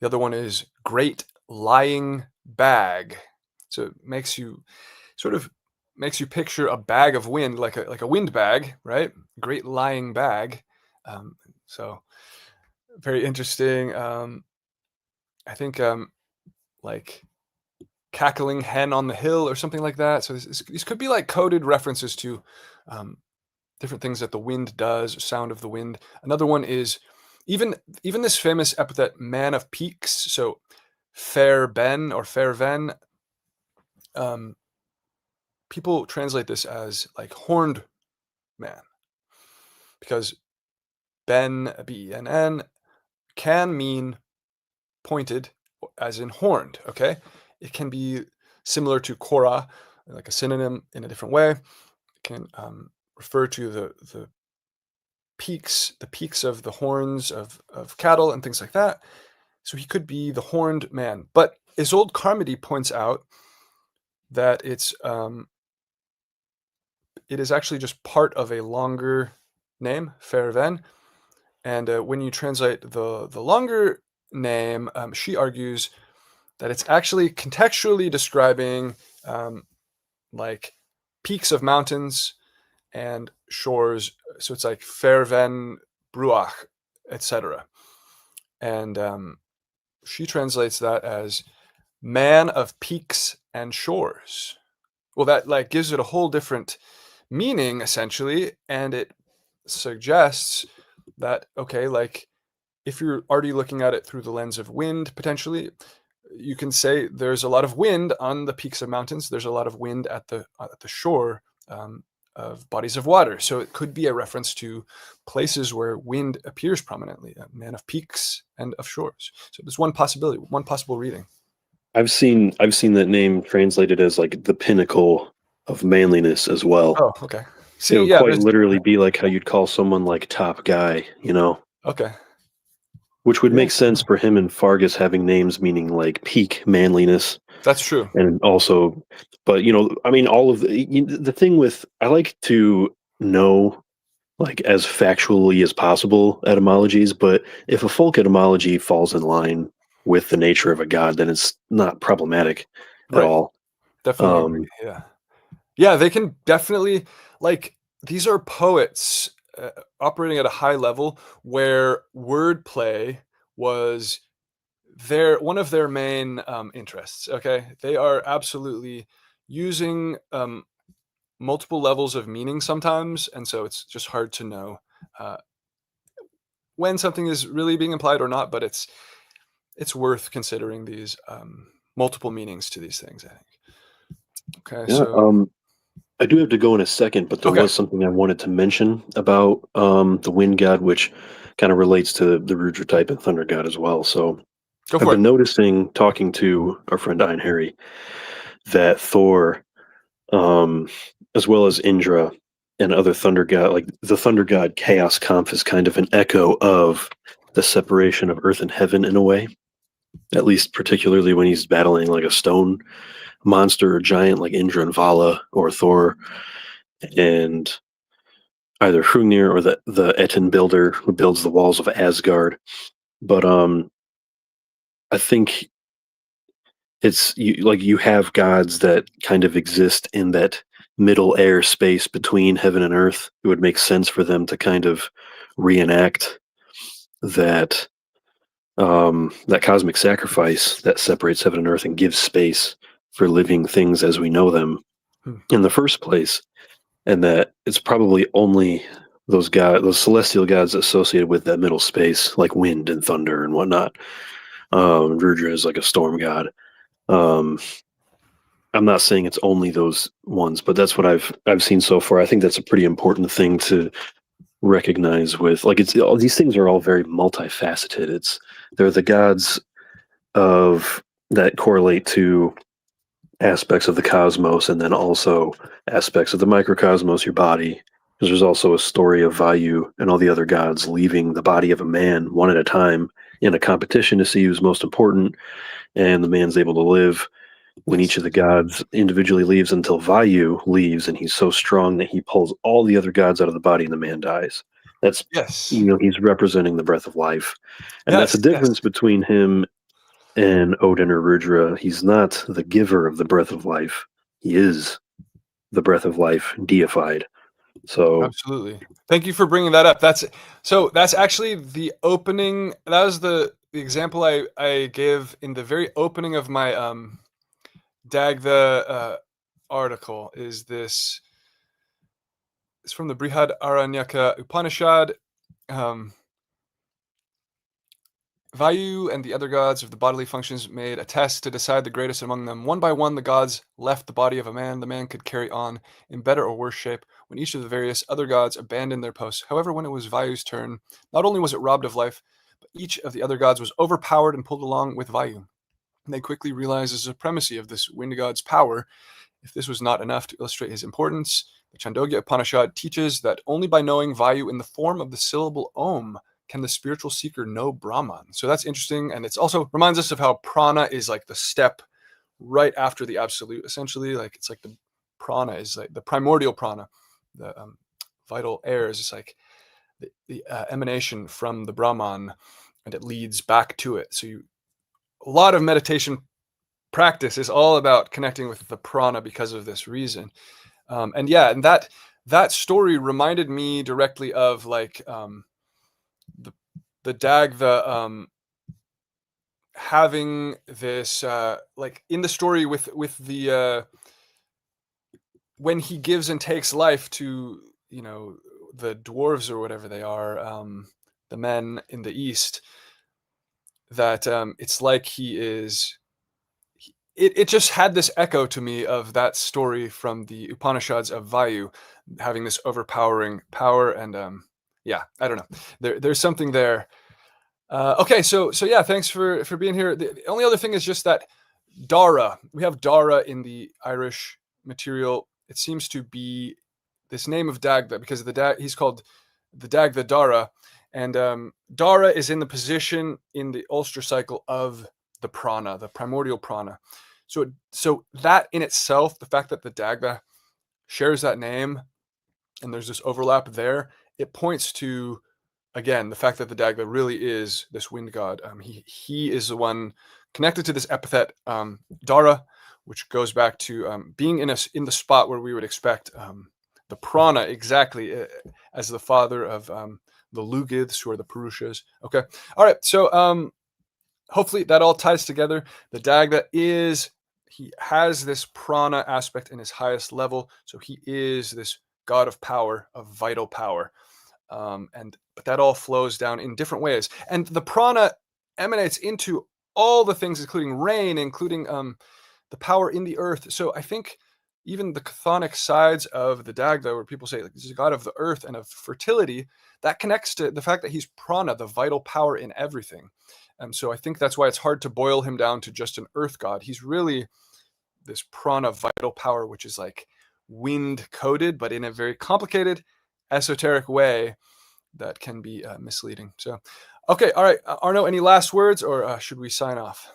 other one is great lying bag. So it makes you picture a bag of wind, like a wind bag, right? Great lying bag. So very interesting. I think like cackling hen on the hill or something like that. So these could be like coded references to different things that the wind does, or sound of the wind. Another one is even this famous epithet, man of peaks. So fair ben or fair ven. People translate this as like horned man, because Ben, BENN, can mean pointed, as in horned. Okay, it can be similar to kora, like a synonym in a different way. It can refer to the peaks of the horns of cattle and things like that. So he could be the horned man. But Isolde Carmody points out that it is actually just part of a longer name, Ferven. And when you translate the longer name, she argues that it's actually contextually describing like peaks of mountains and shores. So it's like Ferven Bruach, etc. And she translates that as man of peaks and shores. Well, that like gives it a whole different meaning essentially, and it suggests that, okay, like if you're already looking at it through the lens of wind, potentially you can say there's a lot of wind on the peaks of mountains, there's a lot of wind at the shore of bodies of water. So it could be a reference to places where wind appears prominently, a man of peaks and of shores. So there's one possibility, one possible reading. I've seen that name translated as like the pinnacle of manliness as well. Oh, okay. See, It would yeah, quite literally be like how you'd call someone like top guy, you know, okay. which would Yeah. make sense for him and Fargus having names meaning like peak manliness. That's true. And also, but you know, I mean, all of the thing with, I like to know like as factually as possible etymologies, but if a folk etymology falls in line with the nature of a god, then it's not problematic at Right. all. Definitely agree. Yeah. Yeah, they can definitely, like, these are poets operating at a high level where wordplay was one of their main interests. Okay, they are absolutely using multiple levels of meaning sometimes, and so it's just hard to know uh, when something is really being implied or not. But it's worth considering these multiple meanings to these things, I think. Okay, Yeah, so I do have to go in a second, but there okay, was something I wanted to mention about the wind god, which kind of relates to the Rudra type and thunder god as well. So go I've for been it. noticing, talking to our friend Einherry, that Thor, um, as well as Indra and other thunder god, like the thunder god Chaos Kampf, is kind of an echo of the separation of earth and heaven in a way. At least, particularly when he's battling like a stone monster or giant like Indra and Vala or Thor, and either Hrungnir or the Etten builder who builds the walls of Asgard. But I think it's you have gods that kind of exist in that middle air space between heaven and earth. It would make sense for them to kind of reenact that that cosmic sacrifice that separates heaven and earth and gives space for living things as we know them Hmm. in the first place, and that it's probably only those celestial gods associated with that middle space, like wind and thunder and whatnot. Rudra is like a storm god. Um, I'm not saying it's only those ones, but that's what I've seen so far. I think that's a pretty important thing to recognize. With like, it's all these things are all very multifaceted. They're the gods of that correlate to aspects of the cosmos, and then also aspects of the microcosmos, your body. Because there's also a story of Vayu and all the other gods leaving the body of a man one at a time in a competition to see who's most important, and the man's able to live when each of the gods individually leaves until Vayu leaves, and he's so strong that he pulls all the other gods out of the body and the man dies. That's, Yes. he's representing the breath of life. And that's Yes. a Yes. difference between him and Odin or Rudra. He's not the giver of the breath of life. He is the breath of life deified. So Absolutely. Thank you for bringing that up. That's actually the opening. That was the example I gave in the very opening of my Dag the article. It's from the Brihad Aranyaka Upanishad. Vayu and the other gods of the bodily functions made a test to decide the greatest among them. One by one, the gods left the body of a man. The man could carry on in better or worse shape when each of the various other gods abandoned their posts. However, when it was Vayu's turn, not only was it robbed of life, But each of the other gods was overpowered and pulled along with Vayu. And they quickly realized the supremacy of this wind god's power. If this was not enough to illustrate his importance, the Chandogya Upanishad teaches that only by knowing Vayu in the form of the syllable Om can the spiritual seeker know Brahman. So that's interesting. And it's also reminds us of how prana is like the step right after the absolute, essentially. Like it's like the prana is like the primordial prana, the vital air is just like the emanation from the Brahman, and it leads back to it. So a lot of meditation practice is all about connecting with the prana because of this reason. And that story reminded me directly of like the Dagda having this like in the story with the when he gives and takes life to the dwarves or whatever they are, the men in the east, that it's like he is. It just had this echo to me of that story from the Upanishads of Vayu having this overpowering power, and I don't know. There's something there. Okay, so yeah, thanks for being here. The only other thing is just that Dara. We have Dara in the Irish material. It seems to be this name of Dagda because he's called the Dagda Dara, and Dara is in the position in the Ulster cycle of the prana, the primordial prana. So that in itself, the fact that the Dagda shares that name and there's this overlap there, it points to, again, the fact that the Dagda really is this wind god. He is the one connected to this epithet, Dara, which goes back to being in the spot where we would expect the prana, exactly as the father of the Lugiths, who are the Purushas. Okay, all right. So hopefully that all ties together. The Dagda he has this prana aspect in his highest level, so he is this god of power, of vital power. But that all flows down in different ways, and the prana emanates into all the things, including rain, including the power in the earth. So I think even the chthonic sides of the Dagda, where people say like, this is a god of the earth and of fertility, that connects to the fact that he's prana, the vital power in everything. And so I think that's why it's hard to boil him down to just an earth god. He's really this prana vital power, which is like wind coded, but in a very complicated, esoteric way that can be misleading. So, okay, all right, Arno, any last words, or should we sign off?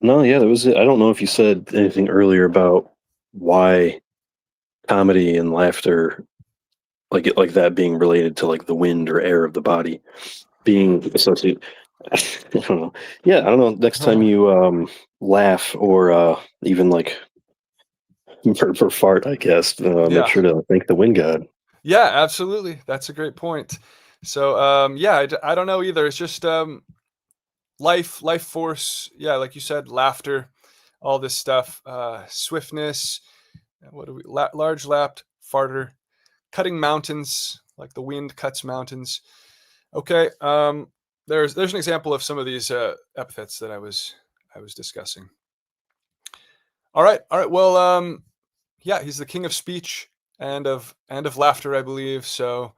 No, yeah, that was it. I don't know if you said anything earlier about why comedy and laughter, like that being related to like the wind or air of the body being associated. I don't know. Yeah, I don't know. Next time you laugh or even like for fart, I guess, make sure to thank the wind god. Yeah, absolutely. That's a great point. So I don't know either. It's just life force. Yeah, like you said, laughter, all this stuff, swiftness. What do we? Large lapped farter, cutting mountains, like the wind cuts mountains. Okay, there's an example of some of these epithets that I was discussing. All right. Well, yeah, he's the king of speech and of laughter, I believe. So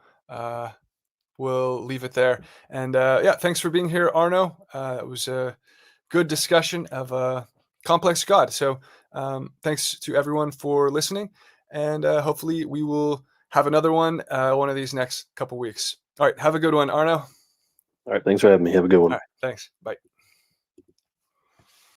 we'll leave it there. And yeah, thanks for being here, Arno. It was a good discussion of a complex god. So thanks to everyone for listening, and hopefully we will have another one of these next couple weeks. All right, have a good one, Arno. All right, thanks for having me. Have a good one. All right, thanks. Bye.